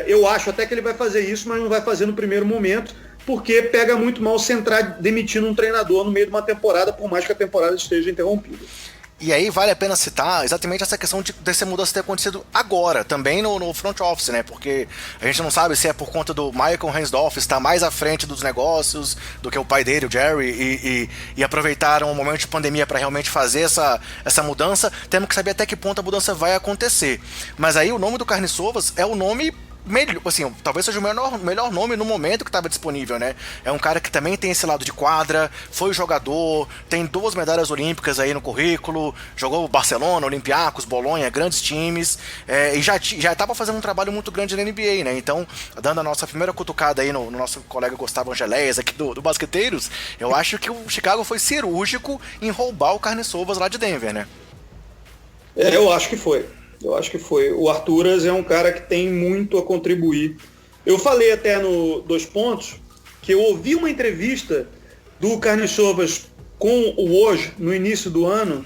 Eu acho até que ele vai fazer isso, mas não vai fazer no primeiro momento, porque pega muito mal centrar demitindo um treinador no meio de uma temporada, por mais que a temporada esteja interrompida. E aí vale a pena citar exatamente essa questão dessa mudança ter acontecido agora, também no front office, né? Porque a gente não sabe se é por conta do Michael Reinsdorf estar mais à frente dos negócios do que o pai dele, o Jerry, e aproveitaram o momento de pandemia para realmente fazer essa mudança. Temos que saber até que ponto a mudança vai acontecer. Mas aí o nome do Karnišovas é o nome melhor, assim, talvez seja o melhor nome no momento que estava disponível, né? É um cara que também tem esse lado de quadra, foi jogador, tem 2 medalhas olímpicas aí no currículo, jogou Barcelona, Olympiacos, Bolonha, grandes times, e já estava fazendo um trabalho muito grande na NBA, né? Então, dando a nossa primeira cutucada aí no nosso colega Gustavo Angeléias aqui do Basqueteiros, eu acho que o Chicago foi cirúrgico em roubar o Karnišovas lá de Denver, né? Eu acho que foi. O Arturas é um cara que tem muito a contribuir. Eu falei até no 2 pontos que eu ouvi uma entrevista do Karnišovas com o Woj no início do ano,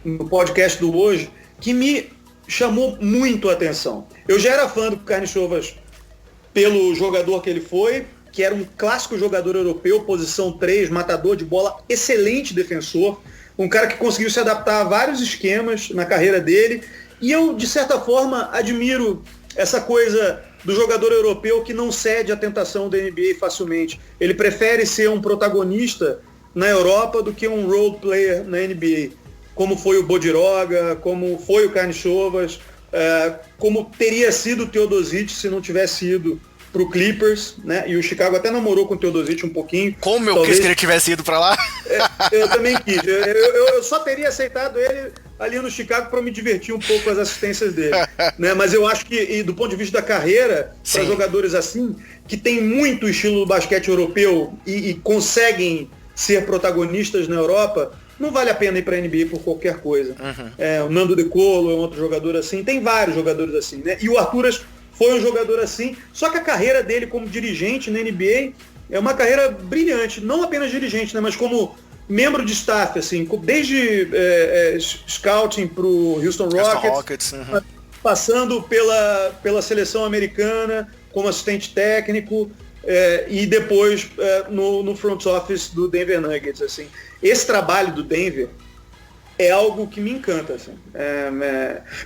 no podcast do Woj, que me chamou muito a atenção. Eu já era fã do Karnišovas pelo jogador que ele foi, que era um clássico jogador europeu, posição 3, matador de bola, excelente defensor, um cara que conseguiu se adaptar a vários esquemas na carreira dele. E eu, de certa forma, admiro essa coisa do jogador europeu que não cede à tentação da NBA facilmente. Ele prefere ser um protagonista na Europa do que um role player na NBA, como foi o Bodiroga, como foi o Karnišovas, como teria sido o Teodosic se não tivesse ido para o Clippers, né? E o Chicago até namorou com o Teodosic um pouquinho. Como eu quis que ele tivesse ido para lá? Eu também quis. Eu só teria aceitado ele ali no Chicago para me divertir um pouco com as assistências dele. Né? Mas eu acho que, e do ponto de vista da carreira, para jogadores assim, que tem muito estilo do basquete europeu e conseguem ser protagonistas na Europa, não vale a pena ir para a NBA por qualquer coisa. O Nando De Colo é um outro jogador assim, tem vários jogadores assim, né? E o Arturas foi um jogador assim, só que a carreira dele como dirigente na NBA é uma carreira brilhante, não apenas dirigente, né? Mas como membro de staff, assim, desde scouting para o Houston Rockets, passando pela seleção americana como assistente técnico, e depois no front office do Denver Nuggets, assim. Esse trabalho do Denver é algo que me encanta, assim.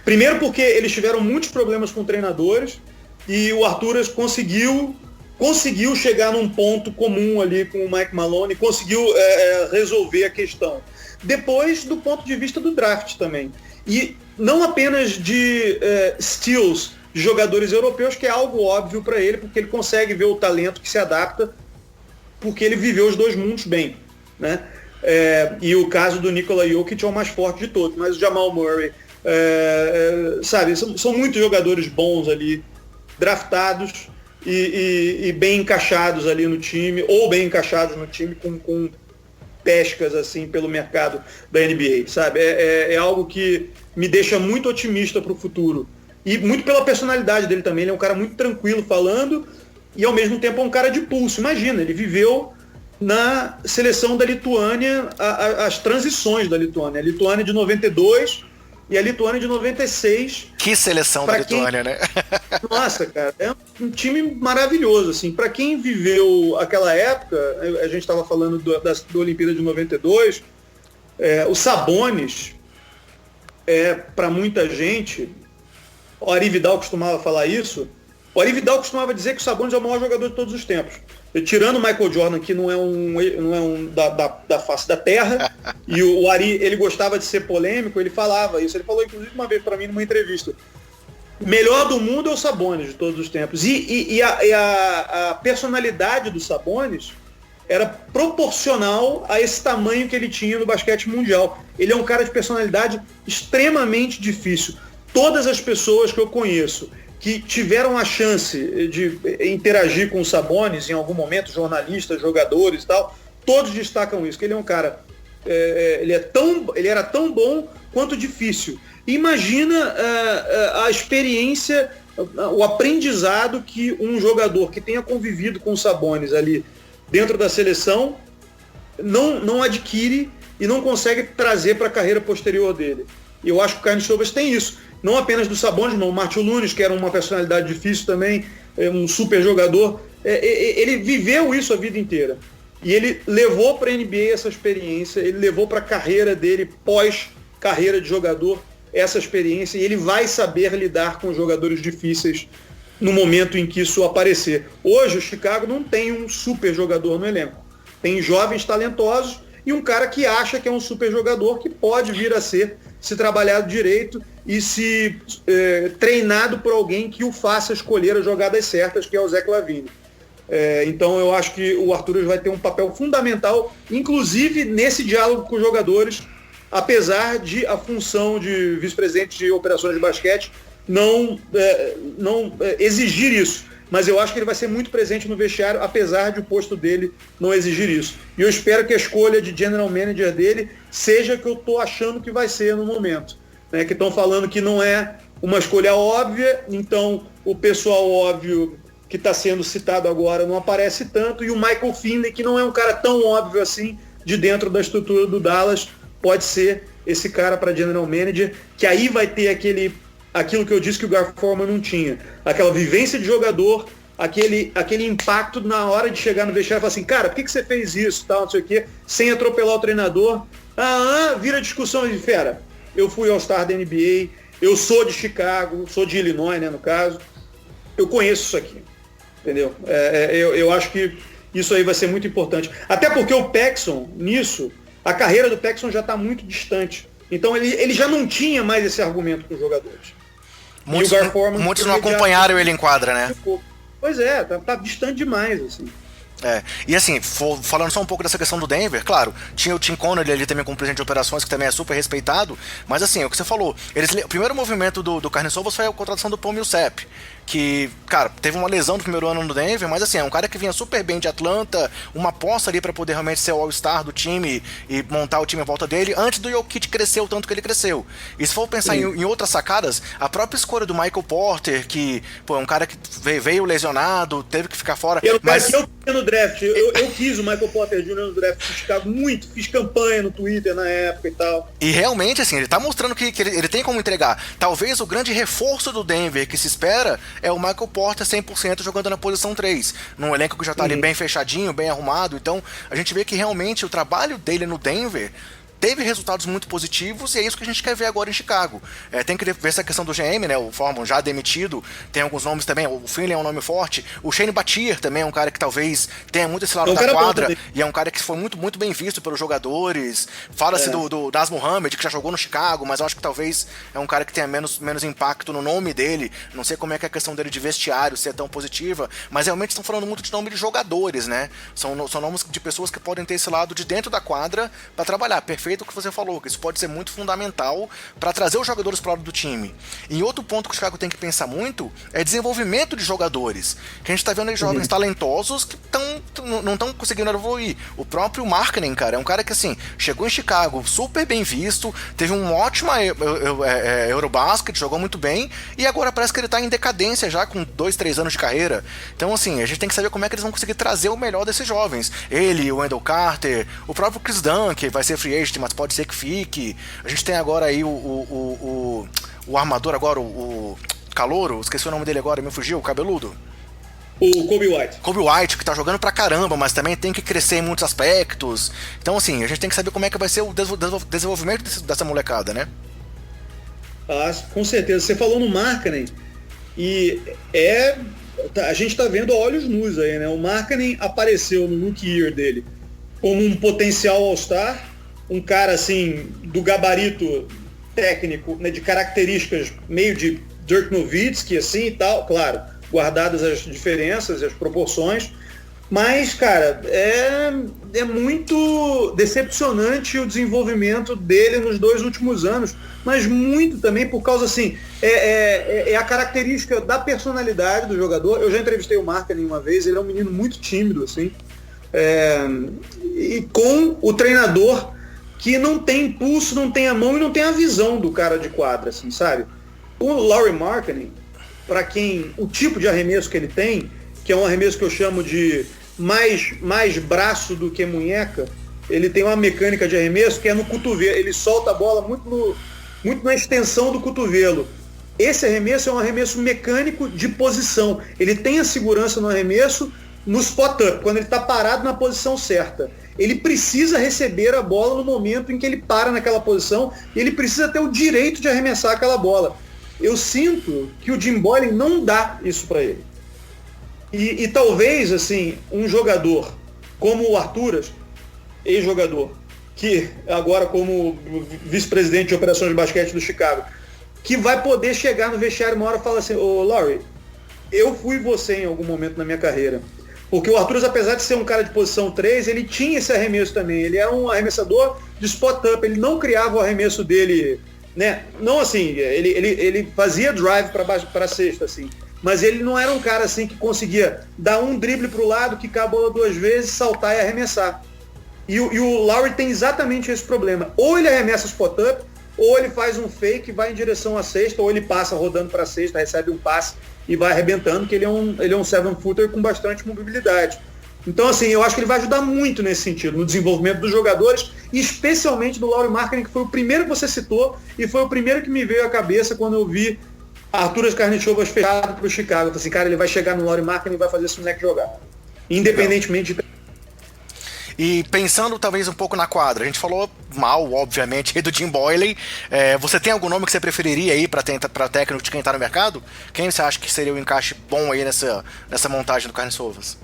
Primeiro porque eles tiveram muitos problemas com treinadores e o Arturas conseguiu chegar num ponto comum ali com o Mike Maloney, conseguiu resolver a questão. Depois, do ponto de vista do draft também. E não apenas de steals de jogadores europeus, que é algo óbvio para ele, porque ele consegue ver o talento que se adapta, porque ele viveu os dois mundos bem, né? E o caso do Nikola Jokic é o mais forte de todos, mas o Jamal Murray, sabe, são muitos jogadores bons ali, draftados e bem encaixados ali no time, ou bem encaixados no time com pescas assim pelo mercado da NBA, sabe? É algo que me deixa muito otimista para o futuro. E muito pela personalidade dele também. Ele é um cara muito tranquilo falando e ao mesmo tempo é um cara de pulso. Imagina, ele viveu na seleção da Lituânia, as transições da Lituânia. A Lituânia de 92 e a Lituânia de 96. Que seleção da Lituânia, né? Nossa, cara, é um time maravilhoso, assim. Para quem viveu aquela época, a gente estava falando da Olimpíada de 92, o Sabonis, para muita gente, o Ari Vidal costumava falar isso. O Ari Vidal costumava dizer que o Sabonis é o maior jogador de todos os tempos. Tirando o Michael Jordan, que não é um da face da terra, e o Ari, ele gostava de ser polêmico, ele falava isso. Ele falou, inclusive, uma vez para mim numa entrevista. O melhor do mundo é o Sabonis de todos os tempos. E a personalidade do Sabonis era proporcional a esse tamanho que ele tinha no basquete mundial. Ele é um cara de personalidade extremamente difícil. Todas as pessoas que eu conheço que tiveram a chance de interagir com o Sabonis em algum momento, jornalistas, jogadores e tal, todos destacam isso, que ele é um cara, ele era tão bom quanto difícil. Imagina a experiência, o aprendizado que um jogador que tenha convivido com o Sabonis ali dentro da seleção não adquire e não consegue trazer para a carreira posterior dele. E eu acho que o Karnišovas tem isso. Não apenas do Sabonis, não. O Martin Lunes, que era uma personalidade difícil também, um super jogador, ele viveu isso a vida inteira. E ele levou para a NBA essa experiência, ele levou para a carreira dele, pós-carreira de jogador, essa experiência, e ele vai saber lidar com jogadores difíceis no momento em que isso aparecer. Hoje, o Chicago não tem um super jogador no elenco. Tem jovens talentosos e um cara que acha que é um super jogador, que pode vir a ser, se trabalhado direito e se treinado por alguém que o faça escolher as jogadas certas, que é o Zach LaVine. Então eu acho que o Arturas vai ter um papel fundamental, inclusive nesse diálogo com os jogadores, apesar de a função de vice-presidente de operações de basquete não exigir isso. Mas eu acho que ele vai ser muito presente no vestiário, apesar de o posto dele não exigir isso. E eu espero que a escolha de general manager dele seja que eu estou achando que vai ser no momento. Né? Que estão falando que não é uma escolha óbvia, então o pessoal óbvio que está sendo citado agora não aparece tanto, e o Michael Finley, que não é um cara tão óbvio assim, de dentro da estrutura do Dallas, pode ser esse cara para general manager, que aí vai ter aquilo que eu disse que o Gar Forman não tinha. Aquela vivência de jogador, aquele impacto na hora de chegar no vestiário e falar assim, cara, por que você fez isso, tal, não sei o quê, sem atropelar o treinador. Vira discussão de fera. Eu fui All-Star da NBA, eu sou de Chicago, sou de Illinois, né, no caso. eu conheço isso aqui. Entendeu? Eu acho que isso aí vai ser muito importante. Até porque o Paxson, nisso, a carreira do Paxson já está muito distante. Então ele já não tinha mais esse argumento com os jogadores. Muitos não acompanharam ele em quadra, né? Pois é, tá distante demais, assim. E assim, falando só um pouco dessa questão do Denver, claro, tinha o Tim Connolly ali também como presidente de operações, que também é super respeitado, mas assim, é o que você falou, o primeiro movimento do Carniçovas foi a contratação do Paul Millsap, que, cara, teve uma lesão no primeiro ano no Denver, mas assim, é um cara que vinha super bem de Atlanta, uma aposta ali pra poder realmente ser o All-Star do time e montar o time à volta dele, antes do Jokic crescer o tanto que ele cresceu. E se for pensar em outras sacadas, a própria escolha do Michael Porter, que, pô, é um cara que veio lesionado, teve que ficar fora, mas... Eu no draft, eu quis o Michael Porter Jr. no draft do Chicago muito, fiz campanha no Twitter na época e tal. E realmente, assim, ele tá mostrando que ele tem como entregar. Talvez o grande reforço do Denver que se espera é o Michael Porter 100% jogando na posição 3, num elenco que já tá ali bem fechadinho, bem arrumado. Então, a gente vê que realmente o trabalho dele no Denver teve resultados muito positivos e é isso que a gente quer ver agora em Chicago. Tem que ver essa questão do GM, né? O Foreman já demitido, tem alguns nomes também, o Finley é um nome forte, o Shane Battier também é um cara que talvez tenha muito esse lado da quadra e é um cara que foi muito, muito bem visto pelos jogadores. Fala-se do Naz Mohamed, que já jogou no Chicago, mas eu acho que talvez é um cara que tenha menos impacto no nome dele. Não sei como é que é a questão dele de vestiário, se é tão positiva, mas realmente estão falando muito de nome de jogadores, né? São nomes de pessoas que podem ter esse lado de dentro da quadra para trabalhar. Perfeito o que você falou, que isso pode ser muito fundamental para trazer os jogadores para o lado do time. E outro ponto que o Chicago tem que pensar muito é desenvolvimento de jogadores. Que a gente tá vendo aí jovens talentosos que não estão conseguindo evoluir. O próprio Markkanen, cara, é um cara que assim, chegou em Chicago super bem visto, teve um ótimo Eurobasket, jogou muito bem, e agora parece que ele tá em decadência já com 2-3 anos de carreira. Então assim, a gente tem que saber como é que eles vão conseguir trazer o melhor desses jovens. Ele, o Wendell Carter, o próprio Chris Dunn, que vai ser free agent, mas pode ser que fique. A gente tem agora aí o armador agora, o calouro, esqueci o nome dele agora, me fugiu, o cabeludo. O Kobe White. Kobe White, que tá jogando pra caramba, mas também tem que crescer em muitos aspectos. Então assim, a gente tem que saber como é que vai ser o desenvolvimento dessa molecada, né? Com certeza. Você falou no Markkanen e a gente tá vendo a olhos nus aí, né? O Markkanen apareceu no rookie year dele como um potencial All-Star, um cara assim, do gabarito técnico, né, de características meio de Dirk Nowitzki, assim e tal, claro, guardadas as diferenças e as proporções, mas, cara, é muito decepcionante o desenvolvimento dele nos 2 últimos anos, mas muito também por causa, assim, é a característica da personalidade do jogador. Eu já entrevistei o Markkanen uma vez, ele é um menino muito tímido, assim, e com o treinador que não tem impulso, não tem a mão e não tem a visão do cara de quadra, assim, sabe? O Lauri Markkanen, para quem, o tipo de arremesso que ele tem, que é um arremesso que eu chamo de mais braço do que munheca, ele tem uma mecânica de arremesso que é no cotovelo, ele solta a bola muito na extensão do cotovelo. Esse arremesso é um arremesso mecânico de posição, ele tem a segurança no arremesso no spot-up, quando ele está parado na posição certa. Ele precisa receber a bola no momento em que ele para naquela posição e ele precisa ter o direito de arremessar aquela bola. Eu sinto que o Jim Boylen não dá isso para ele. E talvez, assim, um jogador como o Arturas, ex-jogador, que agora como vice-presidente de operações de basquete do Chicago, que vai poder chegar no vestiário uma hora e falar assim: ô Lauri, eu fui você em algum momento na minha carreira. Porque o Arturas, apesar de ser um cara de posição 3, ele tinha esse arremesso também. Ele era um arremessador de spot-up. Ele não criava o arremesso dele, né? Não assim, ele fazia drive para a cesta, assim. Mas ele não era um cara assim que conseguia dar um drible para o lado, quicar a bola 2 vezes, saltar e arremessar. E o Lauri tem exatamente esse problema. Ou ele arremessa spot-up, ou ele faz um fake, vai em direção à cesta, ou ele passa rodando para a cesta, recebe um passe e vai arrebentando, que ele é um 7-footer com bastante mobilidade. Então, assim, eu acho que ele vai ajudar muito nesse sentido, no desenvolvimento dos jogadores, e especialmente do Lauri Markkanen, que foi o primeiro que você citou, e foi o primeiro que me veio à cabeça quando eu vi Arturas Karnišovas fechado para o Chicago. Eu falei assim, cara, ele vai chegar no Lauri Markkanen e vai fazer esse moleque jogar. Independentemente de... E pensando talvez um pouco na quadra, a gente falou mal, obviamente, aí do Jim Boylen. Você tem algum nome que você preferiria aí para técnico de quem tá no mercado? Quem você acha que seria o encaixe bom aí nessa montagem do Carnes Ovas?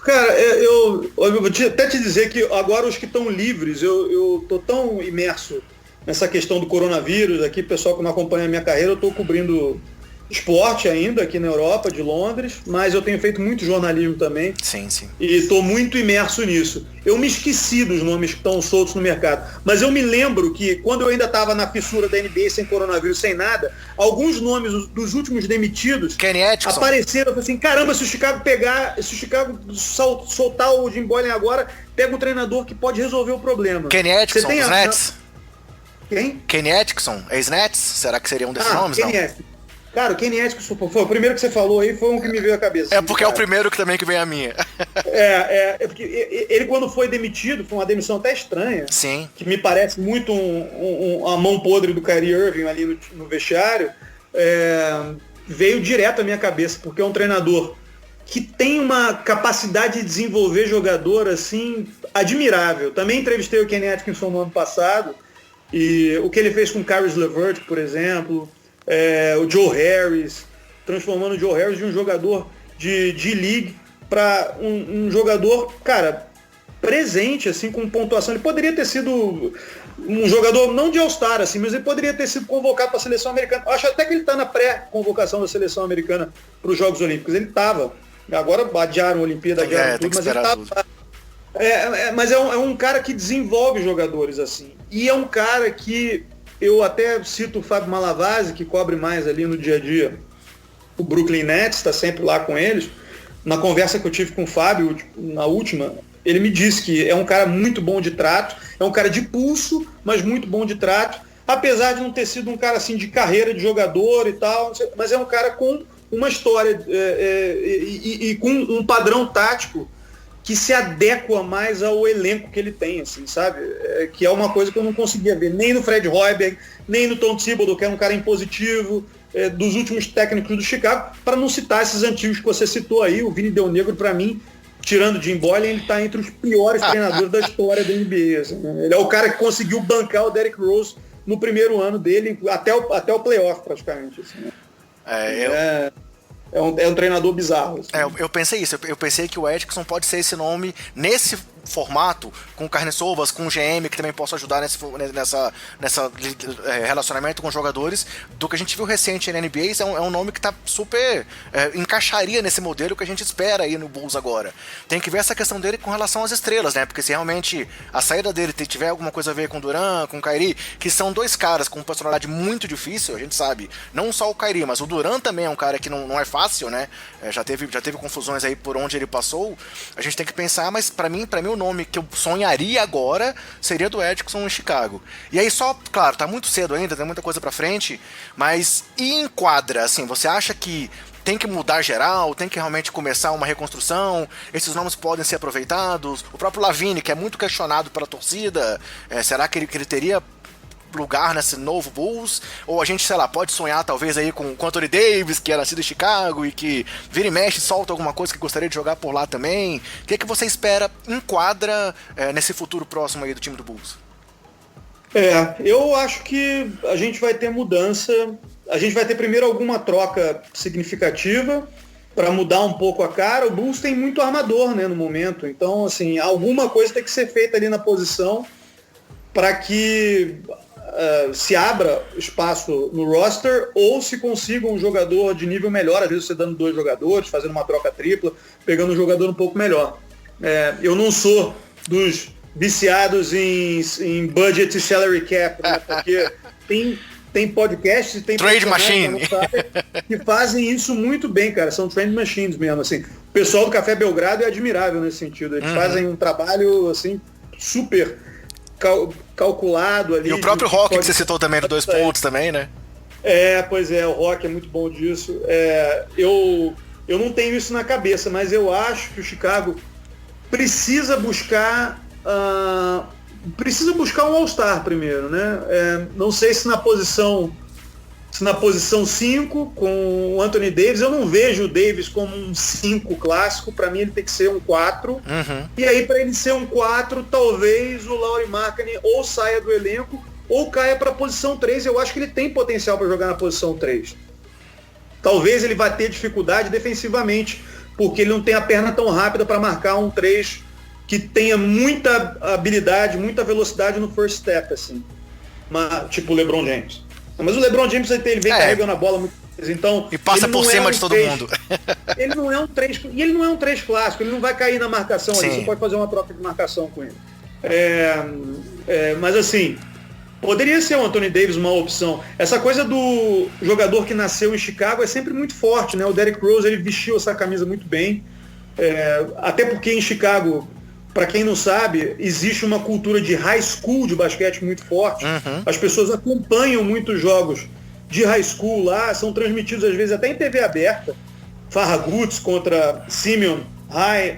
Cara, eu vou até te dizer que agora os que estão livres, eu tô tão imerso nessa questão do coronavírus aqui, pessoal que não acompanha a minha carreira, eu tô cobrindo esporte ainda aqui na Europa, de Londres, mas eu tenho feito muito jornalismo também. Sim. E estou muito imerso nisso. Eu me esqueci dos nomes que estão soltos no mercado, mas eu me lembro que quando eu ainda estava na fissura da NBA, sem coronavírus, sem nada, alguns nomes dos últimos demitidos apareceram. Eu falei assim, caramba, se o Chicago soltar o Jim Boylen agora, pega um treinador que pode resolver o problema. Kenny Atkinson, dos Nets? Quem? Kenny Atkinson, ex-Nets? Será que seria um desses nomes? Kenny Atkinson. Cara, o Kenny Atkinson foi o primeiro que você falou aí, foi um que me veio à cabeça. Porque é o primeiro que também que vem a minha. Porque ele quando foi demitido, foi uma demissão até estranha. Sim. Que me parece muito a mão podre do Kyrie Irving ali no vestiário. Veio direto à minha cabeça, porque é um treinador que tem uma capacidade de desenvolver jogador assim, admirável. Também entrevistei o Kenny Atkinson no ano passado, e o que ele fez com o Caris LeVert, por exemplo, o Joe Harris, transformando o Joe Harris de um jogador de D-League para um jogador, cara, presente, assim, com pontuação. Ele poderia ter sido um jogador, não de All-Star, assim, mas ele poderia ter sido convocado para a seleção americana. Eu acho até que ele está na pré-convocação da seleção americana para os Jogos Olímpicos. Ele estava. Agora adiaram a Olimpíada, adiaram tudo, mas ele estava. Mas é um cara que desenvolve jogadores, assim. E é um cara que eu até cito o Fábio Malavasi, que cobre mais ali no dia a dia o Brooklyn Nets, está sempre lá com eles. Na conversa que eu tive com o Fábio, na última, ele me disse que é um cara muito bom de trato, é um cara de pulso, mas muito bom de trato, apesar de não ter sido um cara assim de carreira de jogador e tal, mas é um cara com uma história e com um padrão tático que se adequa mais ao elenco que ele tem, assim, sabe? Que é uma coisa que eu não conseguia ver nem no Fred Hoiberg, nem no Tom Thibodeau, que é um cara impositivo, dos últimos técnicos do Chicago, para não citar esses antigos que você citou aí. O Vini Del Negro, para mim, tirando Jim Boylen, ele está entre os piores treinadores da história da NBA. Assim, né? Ele é o cara que conseguiu bancar o Derrick Rose no primeiro ano dele, até o playoff, praticamente. Assim, né? É um treinador bizarro. Assim. Eu pensei isso. Eu pensei que o Atkinson pode ser esse nome nesse formato, com o Carnes Ovas, com o GM, que também possa ajudar nessa relacionamento com os jogadores, do que a gente viu recente na NBA. É um nome que tá super encaixaria nesse modelo que a gente espera aí no Bulls agora. Tem que ver essa questão dele com relação às estrelas, né? Porque se realmente a saída dele tiver alguma coisa a ver com o Durant, com o Kyrie, que são dois caras com personalidade muito difícil, a gente sabe, não só o Kyrie, mas o Durant também é um cara que não é fácil, né? Já teve confusões aí por onde ele passou. A gente tem que pensar, mas pra mim o nome que eu sonharia agora seria do Atkinson em Chicago. E aí só, claro, tá muito cedo ainda, tem muita coisa pra frente, mas e em quadra, assim, você acha que tem que mudar geral, tem que realmente começar uma reconstrução, esses nomes podem ser aproveitados, o próprio Lavine, que é muito questionado pela torcida, será que ele teria lugar nesse novo Bulls, ou a gente, sei lá, pode sonhar talvez aí com o Anthony Davis, que é nascido em Chicago e que vira e mexe, solta alguma coisa que gostaria de jogar por lá também. O que você espera em quadra nesse futuro próximo aí do time do Bulls? Eu acho que a gente vai ter mudança, a gente vai ter primeiro alguma troca significativa para mudar um pouco a cara. O Bulls tem muito armador, né, no momento, então assim, alguma coisa tem que ser feita ali na posição para que se abra espaço no roster ou se consiga um jogador de nível melhor, às vezes você dando 2 jogadores, fazendo uma troca tripla, pegando um jogador um pouco melhor. Eu não sou dos viciados em budget e salary cap, né? Porque tem podcasts, tem trade machine que fazem isso muito bem, cara. São trade machines mesmo, assim. O pessoal do Café Belgrado é admirável nesse sentido. Eles fazem um trabalho assim super calculado ali. E o próprio Rock que você citou também, 2 pontos também, né? Pois é, o Rock é muito bom disso. Eu não tenho isso na cabeça, mas eu acho que o Chicago precisa buscar um All-Star primeiro, né? Não sei se na posição na posição 5 com o Anthony Davis. Eu não vejo o Davis como um 5 clássico, para mim ele tem que ser um 4. E aí para ele ser um 4, talvez o Lauri Markkanen ou saia do elenco ou caia para a posição 3. Eu acho que ele tem potencial para jogar na posição 3. Talvez ele vá ter dificuldade defensivamente, porque ele não tem a perna tão rápida para marcar um 3 que tenha muita habilidade, muita velocidade no first step, assim. Tipo o LeBron James. Mas o LeBron James ele vem carregando a bola muito vezes, então... E passa por cima de todo mundo. Ele não é um 3... E ele não é um 3 clássico, ele não vai cair na marcação ali, você pode fazer uma troca de marcação com ele. Mas assim, poderia ser o Anthony Davis uma opção. Essa coisa do jogador que nasceu em Chicago é sempre muito forte, né? O Derrick Rose, ele vestiu essa camisa muito bem. Até porque em Chicago, para quem não sabe, existe uma cultura de high school de basquete muito forte. As pessoas acompanham muitos jogos de high school lá, são transmitidos às vezes até em TV aberta. Farragut contra Simeon High,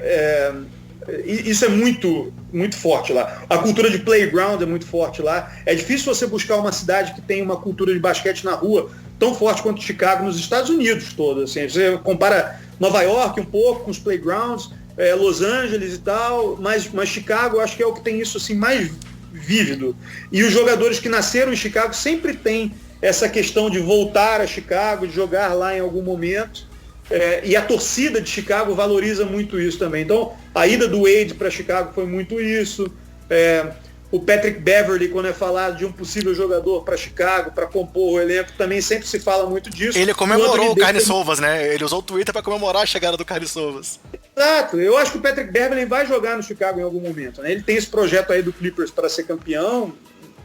isso é muito, muito forte lá. A cultura de playground é muito forte lá. É difícil você buscar uma cidade que tem uma cultura de basquete na rua tão forte quanto Chicago nos Estados Unidos todos. Assim. Você compara Nova York um pouco com os playgrounds, Los Angeles e tal, mas Chicago eu acho que é o que tem isso assim mais vívido. E os jogadores que nasceram em Chicago sempre têm essa questão de voltar a Chicago, de jogar lá em algum momento. E a torcida de Chicago valoriza muito isso também. Então, a ida do Wade para Chicago foi muito isso. O Patrick Beverley, quando é falado de um possível jogador para Chicago, para compor o elenco, também sempre se fala muito disso. Ele comemorou o Carne Sovas, né? Ele usou o Twitter para comemorar a chegada do Carne Sovas. Exato. Eu acho que o Patrick Beverley vai jogar no Chicago em algum momento, né? Ele tem esse projeto aí do Clippers para ser campeão,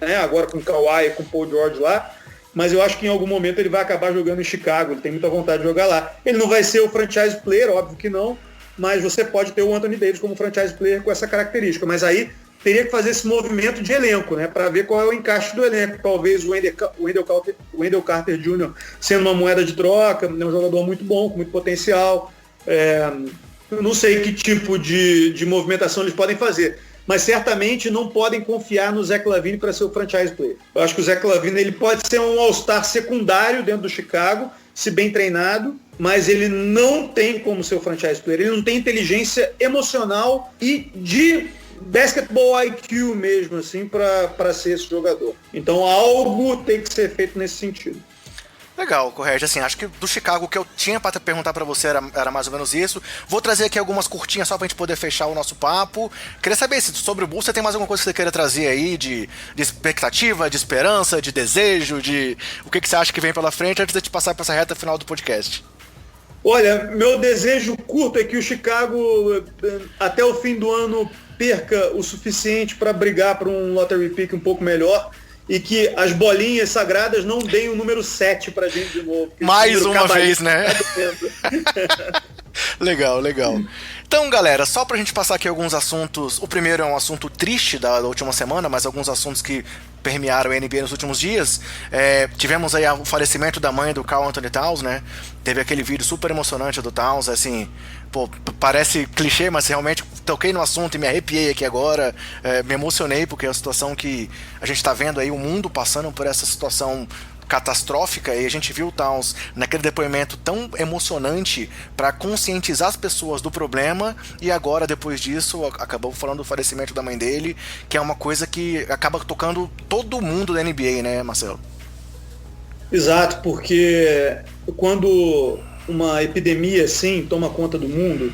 né? Agora com o Kawhi e com o Paul George lá. Mas eu acho que em algum momento ele vai acabar jogando em Chicago, ele tem muita vontade de jogar lá. Ele não vai ser o franchise player, óbvio que não, mas você pode ter o Anthony Davis como franchise player com essa característica. Mas aí teria que fazer esse movimento de elenco, né, para ver qual é o encaixe do elenco. Talvez o Wendell Carter Jr. sendo uma moeda de troca, né, um jogador muito bom, com muito potencial. Eu não sei que tipo de movimentação eles podem fazer. Mas certamente não podem confiar no Zach LaVine para ser o franchise player. Eu acho que o Zach LaVine ele pode ser um all-star secundário dentro do Chicago, se bem treinado, mas ele não tem como ser o franchise player. Ele não tem inteligência emocional e de basketball IQ mesmo, assim, para ser esse jogador. Então algo tem que ser feito nesse sentido. Legal, Correge. Assim, acho que do Chicago o que eu tinha pra perguntar pra você era mais ou menos isso. Vou trazer aqui algumas curtinhas só pra gente poder fechar o nosso papo. Queria saber se sobre o Bulls você tem mais alguma coisa que você queira trazer aí de expectativa, de esperança, de desejo, de o que você acha que vem pela frente antes de te passar pra essa reta final do podcast. Olha, meu desejo curto é que o Chicago até o fim do ano perca o suficiente para brigar por um lottery pick um pouco melhor. E que as bolinhas sagradas não deem o número 7 pra gente de novo. Mais uma vez, né? Legal. Então, galera, só pra gente passar aqui alguns assuntos. O primeiro é um assunto triste da última semana, mas alguns assuntos que permearam a NBA nos últimos dias. Tivemos aí o falecimento da mãe do Karl Anthony Towns, né? Teve aquele vídeo super emocionante do Towns, assim... Pô, parece clichê, mas realmente toquei no assunto e me arrepiei aqui agora, me emocionei, porque é uma situação que a gente tá vendo aí o mundo passando por essa situação catastrófica, e a gente viu o Towns naquele depoimento tão emocionante para conscientizar as pessoas do problema, e agora, depois disso, acabou falando do falecimento da mãe dele, que é uma coisa que acaba tocando todo mundo da NBA, né, Marcelo? Exato, porque quando uma epidemia assim toma conta do mundo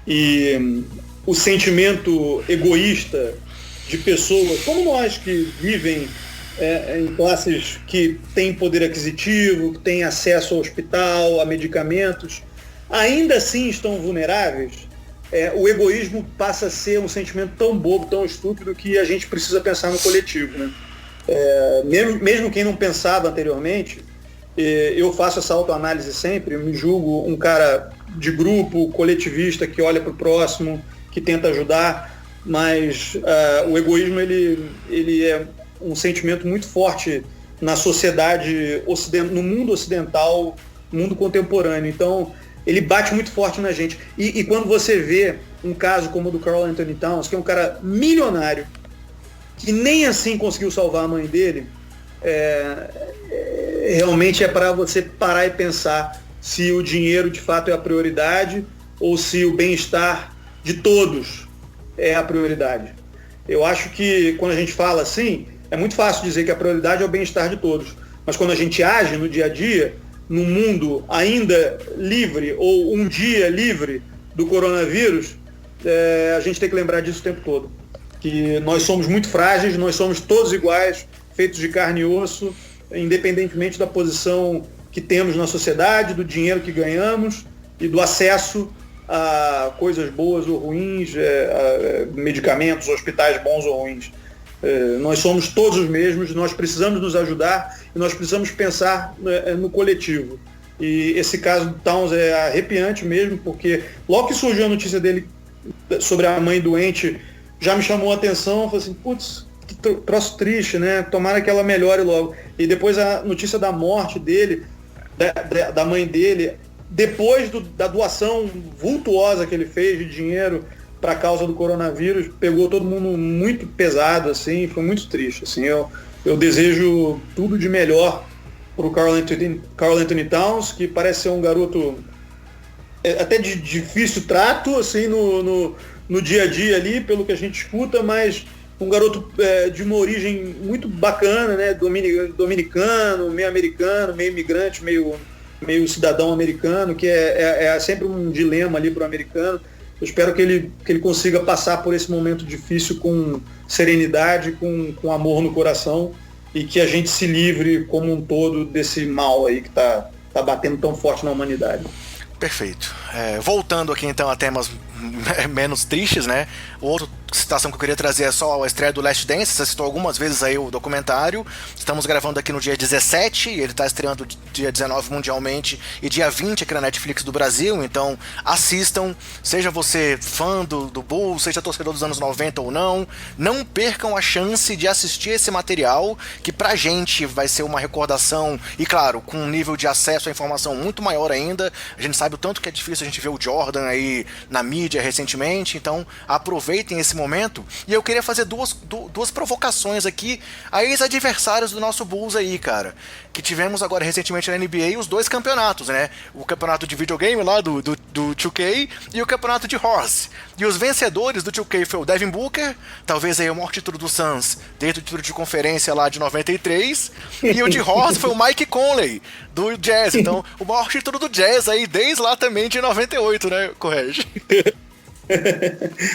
e o sentimento egoísta de pessoas como nós que vivem em classes que têm poder aquisitivo, que têm acesso ao hospital, a medicamentos, ainda assim estão vulneráveis, o egoísmo passa a ser um sentimento tão bobo, tão estúpido, que a gente precisa pensar no coletivo, né? Mesmo quem não pensava anteriormente, eu faço essa autoanálise sempre, eu me julgo um cara de grupo, coletivista, que olha para o próximo, que tenta ajudar, mas o egoísmo ele é um sentimento muito forte na sociedade no mundo ocidental, mundo contemporâneo. Então, ele bate muito forte na gente. E quando você vê um caso como o do Karl Anthony Towns, que é um cara milionário, que nem assim conseguiu salvar a mãe dele, realmente é para você parar e pensar se o dinheiro de fato é a prioridade ou se o bem-estar de todos é a prioridade. Eu acho que quando a gente fala assim, é muito fácil dizer que a prioridade é o bem-estar de todos. Mas quando a gente age no dia a dia, num mundo ainda livre ou um dia livre do coronavírus, a gente tem que lembrar disso o tempo todo. Que nós somos muito frágeis, nós somos todos iguais, feitos de carne e osso, independentemente da posição que temos na sociedade, do dinheiro que ganhamos e do acesso a coisas boas ou ruins, a medicamentos, hospitais bons ou ruins. Nós somos todos os mesmos, nós precisamos nos ajudar e nós precisamos pensar no coletivo. E esse caso do Towns é arrepiante mesmo, porque logo que surgiu a notícia dele sobre a mãe doente, já me chamou a atenção, falei assim, putz, que troço triste, né? Tomara que ela melhore logo. E depois a notícia da morte dele, da mãe dele, depois da doação vultuosa que ele fez de dinheiro para a causa do coronavírus, pegou todo mundo muito pesado, assim, foi muito triste. Assim, eu desejo tudo de melhor para o Karl Anthony Towns, que parece ser um garoto até de difícil trato, assim, no dia a dia ali, pelo que a gente escuta, mas um garoto de uma origem muito bacana, né? Dominicano, meio americano, meio imigrante, meio cidadão americano, que é sempre um dilema ali para o americano. Eu espero que ele consiga passar por esse momento difícil com serenidade, com amor no coração, e que a gente se livre como um todo desse mal aí que tá batendo tão forte na humanidade. Perfeito. Voltando aqui então a temas menos tristes, né? Outra citação que eu queria trazer é só a estreia do Last Dance. Você citou algumas vezes aí o documentário. Estamos gravando aqui no dia 17, ele está estreando dia 19 mundialmente e dia 20 aqui na Netflix do Brasil, então assistam, seja você fã do Bulls, seja torcedor dos anos 90 ou não percam a chance de assistir esse material, que pra gente vai ser uma recordação, e claro, com um nível de acesso à informação muito maior ainda. A gente sabe o tanto que é difícil a gente ver o Jordan aí na mídia recentemente, então aproveitem esse momento. E eu queria fazer duas provocações aqui a ex-adversários do nosso Bulls aí, cara, que tivemos agora recentemente na NBA os dois campeonatos, né? O campeonato de videogame lá do 2K e o campeonato de Horse. E os vencedores do 2K foi o Devin Booker, talvez aí o maior título do Suns desde o título de conferência lá de 93, e o de Horse foi o Mike Conley do Jazz, então o maior título do Jazz aí desde lá também de 98, né, Correge?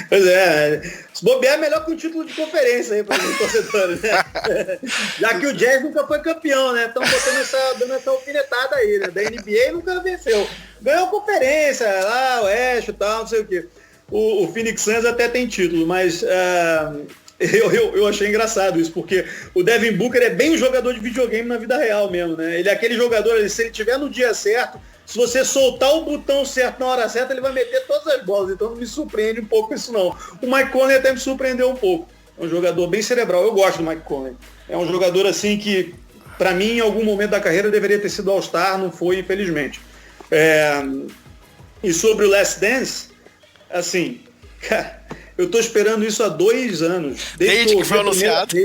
Pois é, se bobear é melhor que um título de conferência aí para os torcedores, né? Já que o Jazz nunca foi campeão, né? Estão dando essa alfinetada aí, né? Da NBA nunca venceu. Ganhou conferência lá, Oeste e tal, não sei o quê. O Phoenix Suns até tem título, mas eu achei engraçado isso, porque o Devin Booker é bem um jogador de videogame na vida real mesmo, né? Ele é aquele jogador, se ele estiver no dia certo, se você soltar o botão certo na hora certa, ele vai meter todas as bolas. Então não me surpreende um pouco isso não. O Mike Conley até me surpreendeu um pouco. É um jogador bem cerebral. Eu gosto do Mike Conley. É um jogador assim que, para mim, em algum momento da carreira, deveria ter sido All-Star. Não foi, infelizmente. E sobre o Last Dance, assim, cara, eu tô esperando isso há 2 anos. Desde que foi anunciado.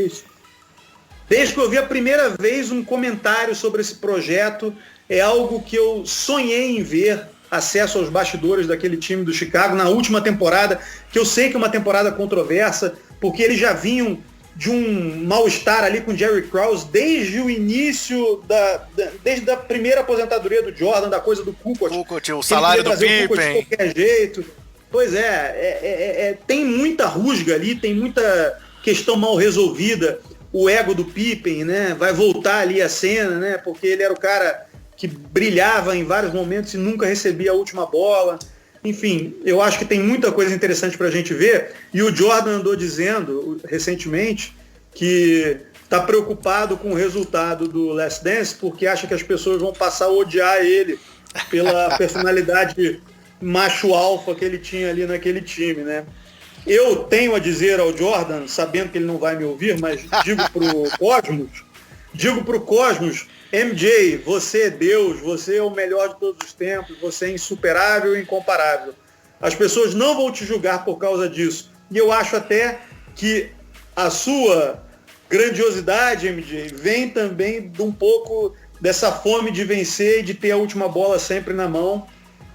Desde que eu vi a primeira vez um comentário sobre esse projeto. É algo que eu sonhei em ver, acesso aos bastidores daquele time do Chicago na última temporada, que eu sei que é uma temporada controversa, porque eles já vinham de um mal-estar ali com o Jerry Krause desde o início, desde a primeira aposentadoria do Jordan, da coisa do Kukoc. O salário do Pippen. De qualquer jeito. Pois tem muita rusga ali, tem muita questão mal resolvida. O ego do Pippen, né, vai voltar ali a cena, né, porque ele era o cara que brilhava em vários momentos e nunca recebia a última bola. Enfim, eu acho que tem muita coisa interessante para a gente ver. E o Jordan andou dizendo recentemente que está preocupado com o resultado do Last Dance porque acha que as pessoas vão passar a odiar ele pela personalidade macho alfa que ele tinha ali naquele time, né? Eu tenho a dizer ao Jordan, sabendo que ele não vai me ouvir, mas digo pro Cosmos, MJ, você é Deus, você é o melhor de todos os tempos, você é insuperável e incomparável. As pessoas não vão te julgar por causa disso. E eu acho até que a sua grandiosidade, MJ, vem também de um pouco dessa fome de vencer e de ter a última bola sempre na mão,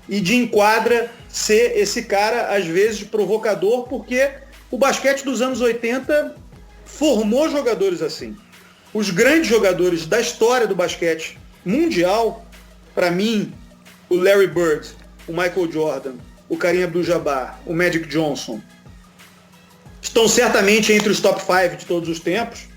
e de enquadra ser esse cara, às vezes, provocador, porque o basquete dos anos 80 formou jogadores assim. Os grandes jogadores da história do basquete mundial, para mim, o Larry Bird, o Michael Jordan, o Kareem Abdul-Jabbar, o Magic Johnson, estão certamente entre os top 5 de todos os tempos,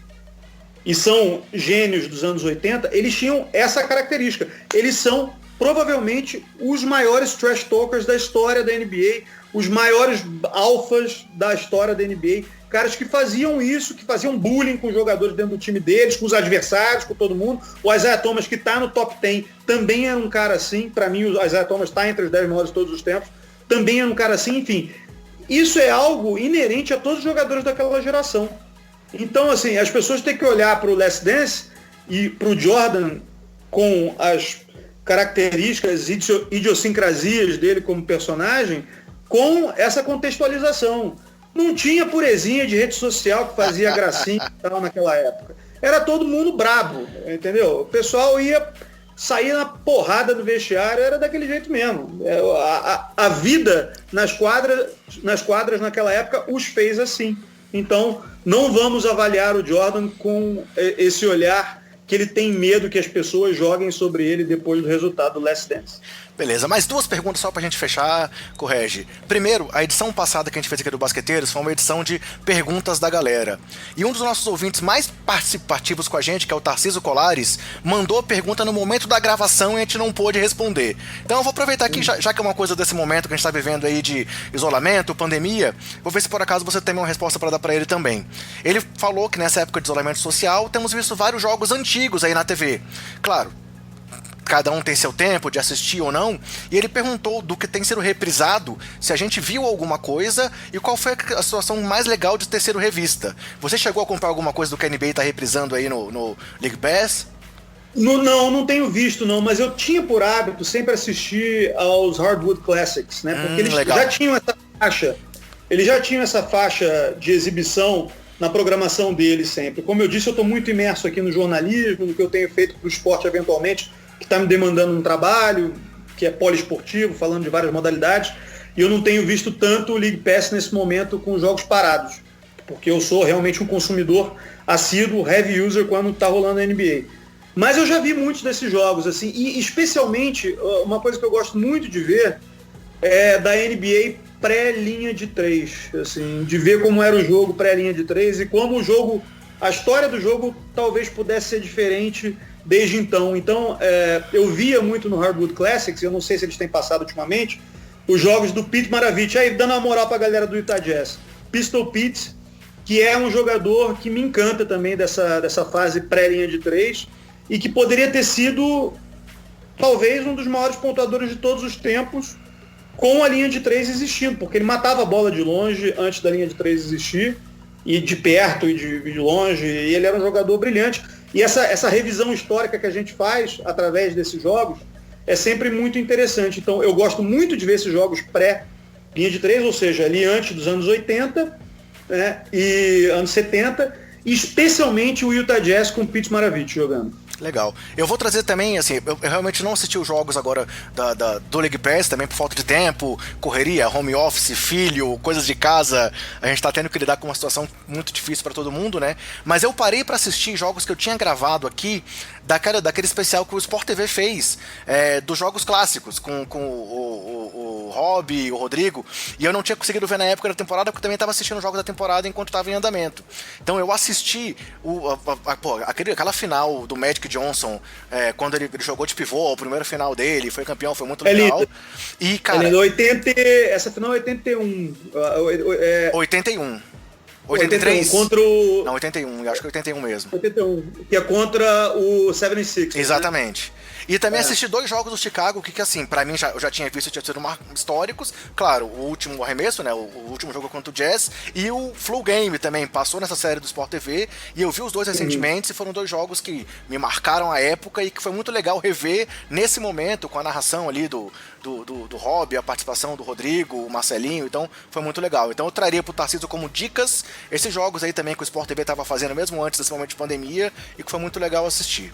e são gênios dos anos 80, eles tinham essa característica. Eles são provavelmente os maiores trash talkers da história da NBA, os maiores alfas da história da NBA, caras que faziam isso, que faziam bullying com os jogadores dentro do time deles, com os adversários, com todo mundo. O Isaiah Thomas, que está no top 10, também era um cara assim. Para mim, o Isaiah Thomas está entre os 10 maiores de todos os tempos. Também era um cara assim, enfim. Isso é algo inerente a todos os jogadores daquela geração. Então, assim, as pessoas têm que olhar para o Last Dance e para o Jordan com as características, idiosincrasias dele como personagem, com essa contextualização. Não tinha purezinha de rede social que fazia gracinha e tal naquela época. Era todo mundo brabo, entendeu? O pessoal ia sair na porrada do vestiário, era daquele jeito mesmo. A vida nas quadras naquela época os fez assim. Então, não vamos avaliar o Jordan com esse olhar que ele tem medo que as pessoas joguem sobre ele depois do resultado do Last Dance. Beleza, mais duas perguntas só pra gente fechar, Correge. Primeiro, a edição passada que a gente fez aqui do Basqueteiros foi uma edição de perguntas da galera. E um dos nossos ouvintes mais participativos com a gente, que é o Tarcísio Colares, mandou a pergunta no momento da gravação e a gente não pôde responder. Então eu vou aproveitar aqui, já que é uma coisa desse momento que a gente tá vivendo aí de isolamento, pandemia, vou ver se por acaso você tem uma resposta pra dar pra ele também. Ele falou que nessa época de isolamento social, temos visto vários jogos antigos aí na TV. Claro, cada um tem seu tempo de assistir ou não, e ele perguntou do que tem sido reprisado, se a gente viu alguma coisa e qual foi a situação mais legal de ter sido revista. Você chegou a comprar alguma coisa do que a NBA tá reprisando aí no League Pass? Não tenho visto não, mas eu tinha por hábito sempre assistir aos Hardwood Classics, né? Porque eles legal. já tinham essa faixa de exibição na programação deles sempre. Como eu disse, eu estou muito imerso aqui no jornalismo, no que eu tenho feito para o esporte eventualmente, que está me demandando um trabalho, que é poliesportivo, falando de várias modalidades, e eu não tenho visto tanto o League Pass nesse momento com jogos parados, porque eu sou realmente um consumidor assíduo, heavy user quando está rolando a NBA. Mas eu já vi muitos desses jogos, assim, e especialmente, uma coisa que eu gosto muito de ver é da NBA pré-linha de 3, assim, de ver como era o jogo pré-linha de 3 e como o jogo, a história do jogo talvez pudesse ser diferente desde então. Então, eu via muito no Hardwood Classics, eu não sei se eles têm passado ultimamente, os jogos do Pete Maravich, aí dando uma moral pra galera do Utah Jazz. Pistol Pete, que é um jogador que me encanta também dessa fase pré-linha de 3 e que poderia ter sido talvez um dos maiores pontuadores de todos os tempos com a linha de 3 existindo, porque ele matava a bola de longe antes da linha de 3 existir, e de perto e de longe, e ele era um jogador brilhante. E essa revisão histórica que a gente faz através desses jogos é sempre muito interessante. Então eu gosto muito de ver esses jogos pré-linha de 3, ou seja, ali antes dos anos 80, né, e anos 70, e especialmente o Utah Jazz com o Pete Maravich jogando. Legal. Eu vou trazer também, assim, eu realmente não assisti os jogos agora do League Pass, também por falta de tempo, correria, home office, filho, coisas de casa, a gente tá tendo que lidar com uma situação muito difícil pra todo mundo, né? Mas eu parei pra assistir jogos que eu tinha gravado aqui, daquele especial que o Sport TV fez, dos jogos clássicos, com o Rob, o Rodrigo, e eu não tinha conseguido ver na época da temporada, porque eu também tava assistindo os jogos da temporada enquanto tava em andamento. Então eu assisti aquela final do Magic Johnson, quando ele jogou de pivô, o primeiro final dele, foi campeão, foi muito legal. E, cara, essa final é 81. 81. 83? Contra o... Não, 81, acho que é 81 mesmo. 81, que é contra o 76ers. Exatamente. Né? E também assisti 2 jogos do Chicago, que assim, pra mim eu já tinha visto, tinha sido históricos. Claro, o último arremesso, né, o último jogo contra o Jazz, e o Flu Game também passou nessa série do Sport TV, e eu vi os 2 recentemente, e foram 2 jogos que me marcaram a época, e que foi muito legal rever nesse momento, com a narração ali do Rob, a participação do Rodrigo, o Marcelinho, então foi muito legal. Então eu traria pro Tarcísio como dicas esses jogos aí também que o Sport TV tava fazendo mesmo antes desse momento de pandemia, e que foi muito legal assistir.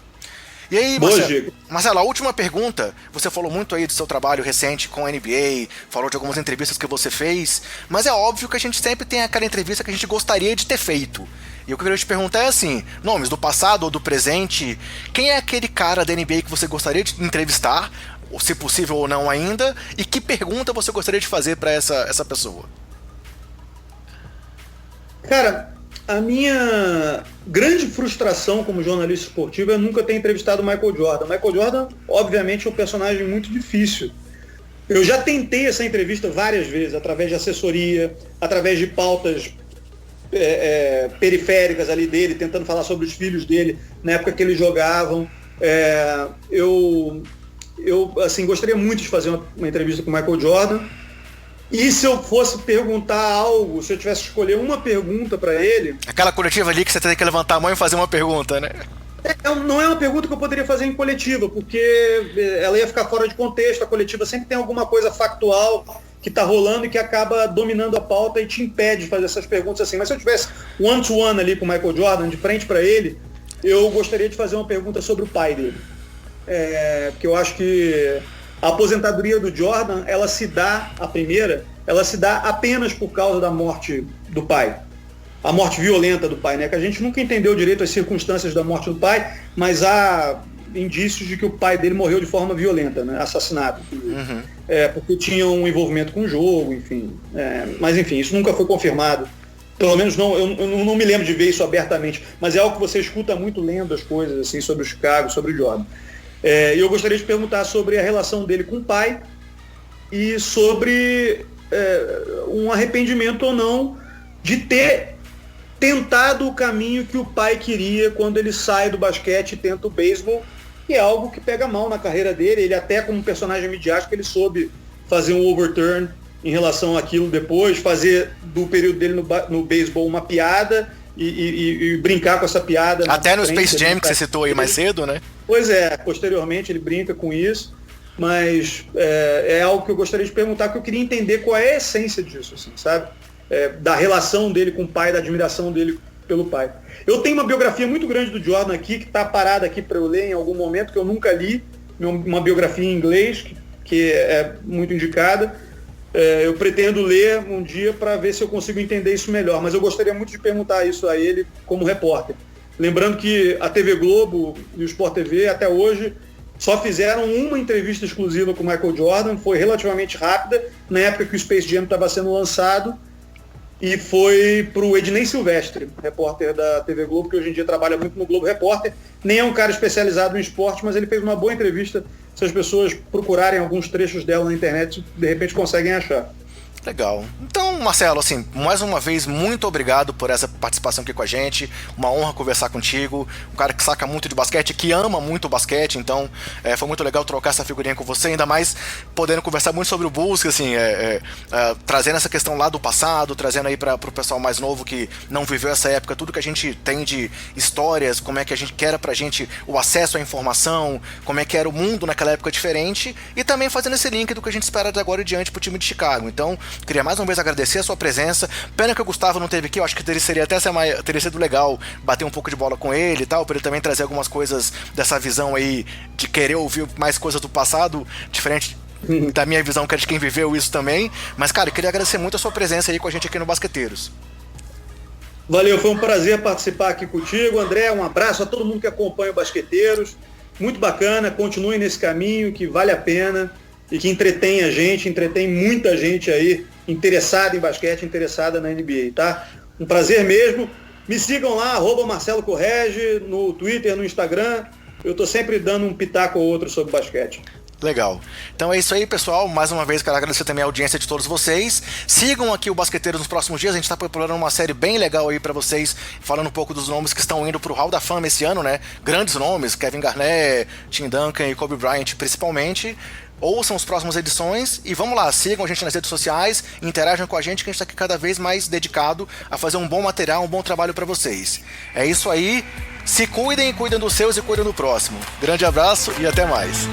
E aí, Boa, Marcelo, Gico. Marcelo, a última pergunta, você falou muito aí do seu trabalho recente com a NBA, falou de algumas entrevistas que você fez, mas é óbvio que a gente sempre tem aquela entrevista que a gente gostaria de ter feito. E o que eu queria te perguntar é assim, nomes do passado ou do presente, quem é aquele cara da NBA que você gostaria de entrevistar, ou se possível ou não ainda, e que pergunta você gostaria de fazer para essa pessoa? Cara, a minha grande frustração como jornalista esportivo é nunca ter entrevistado o Michael Jordan. Michael Jordan, obviamente, é um personagem muito difícil. Eu já tentei essa entrevista várias vezes, através de assessoria, através de pautas periféricas ali dele, tentando falar sobre os filhos dele na época que eles jogavam. Eu assim, gostaria muito de fazer uma entrevista com o Michael Jordan. E se eu fosse perguntar algo, se eu tivesse que escolher uma pergunta para ele... Aquela coletiva ali que você tem que levantar a mão e fazer uma pergunta, né? Não é uma pergunta que eu poderia fazer em coletiva, porque ela ia ficar fora de contexto. A coletiva sempre tem alguma coisa factual que está rolando e que acaba dominando a pauta e te impede de fazer essas perguntas assim. Mas se eu tivesse one-to-one ali com o Michael Jordan, de frente para ele, eu gostaria de fazer uma pergunta sobre o pai dele. Porque eu acho que a aposentadoria do Jordan, ela se dá apenas por causa da morte do pai. A morte violenta do pai, né? Que a gente nunca entendeu direito as circunstâncias da morte do pai, mas há indícios de que o pai dele morreu de forma violenta, né? Assassinado. Uhum. Porque tinha um envolvimento com o jogo, enfim. Mas enfim, isso nunca foi confirmado. Pelo menos não, eu não me lembro de ver isso abertamente, mas é algo que você escuta muito lendo as coisas assim, sobre o Chicago, sobre o Jordan. E eu gostaria de perguntar sobre a relação dele com o pai e sobre um arrependimento ou não de ter tentado o caminho que o pai queria quando ele sai do basquete e tenta o beisebol, que é algo que pega mal na carreira dele. Ele até como personagem midiático, ele soube fazer um overturn em relação àquilo depois, fazer do período dele no beisebol uma piada e brincar com essa piada. Até no Space Jam, que você citou aí mais cedo, né? Pois é, posteriormente ele brinca com isso, mas é algo que eu gostaria de perguntar, que eu queria entender qual é a essência disso, assim, sabe? Da relação dele com o pai, da admiração dele pelo pai. Eu tenho uma biografia muito grande do Jordan aqui, que está parada aqui para eu ler em algum momento, que eu nunca li, uma biografia em inglês, que é muito indicada. Eu pretendo ler um dia para ver se eu consigo entender isso melhor, mas eu gostaria muito de perguntar isso a ele como repórter. Lembrando que a TV Globo e o Sport TV até hoje só fizeram uma entrevista exclusiva com o Michael Jordan, foi relativamente rápida, na época que o Space Jam estava sendo lançado, e foi para o Ednei Silvestre, repórter da TV Globo, que hoje em dia trabalha muito no Globo Repórter. Nem é um cara especializado em esporte, mas ele fez uma boa entrevista. Se as pessoas procurarem alguns trechos dela na internet, de repente conseguem achar. Legal. Então, Marcelo, assim, mais uma vez, muito obrigado por essa participação aqui com a gente. Uma honra conversar contigo. Um cara que saca muito de basquete, que ama muito o basquete. Então, foi muito legal trocar essa figurinha com você. Ainda mais podendo conversar muito sobre o Bulls, assim, trazendo essa questão lá do passado, trazendo aí para o pessoal mais novo que não viveu essa época, tudo que a gente tem de histórias, como é que a gente quer pra gente o acesso à informação, como é que era o mundo naquela época diferente, e também fazendo esse link do que a gente espera de agora em diante pro time de Chicago. Então, queria mais uma vez agradecer a sua presença. Pena que o Gustavo não teve aqui, eu acho que teria sido legal bater um pouco de bola com ele e tal, para ele também trazer algumas coisas dessa visão aí de querer ouvir mais coisas do passado, diferente da minha visão, que é de quem viveu isso também. Mas, cara, eu queria agradecer muito a sua presença aí com a gente aqui no Basqueteiros. Valeu, foi um prazer participar aqui contigo, André. Um abraço a todo mundo que acompanha o Basqueteiros. Muito bacana, continue nesse caminho que vale a pena e que entretém a gente, entretém muita gente aí interessada em basquete, interessada na NBA, tá? Um prazer mesmo. Me sigam lá, @Marcelo Correge, no Twitter, no Instagram. Eu tô sempre dando um pitaco ou outro sobre basquete. Legal. Então é isso aí, pessoal. Mais uma vez quero agradecer também a audiência de todos vocês. Sigam aqui o Basqueteiros nos próximos dias. A gente está preparando uma série bem legal aí para vocês, falando um pouco dos nomes que estão indo pro Hall da Fama esse ano, né? Grandes nomes, Kevin Garnett, Tim Duncan e Kobe Bryant principalmente. Ouçam as próximas edições e vamos lá, sigam a gente nas redes sociais, interajam com a gente, que a gente está aqui cada vez mais dedicado a fazer um bom material, um bom trabalho para vocês. É isso aí, se cuidem, cuidem dos seus e cuidem do próximo. Grande abraço e até mais.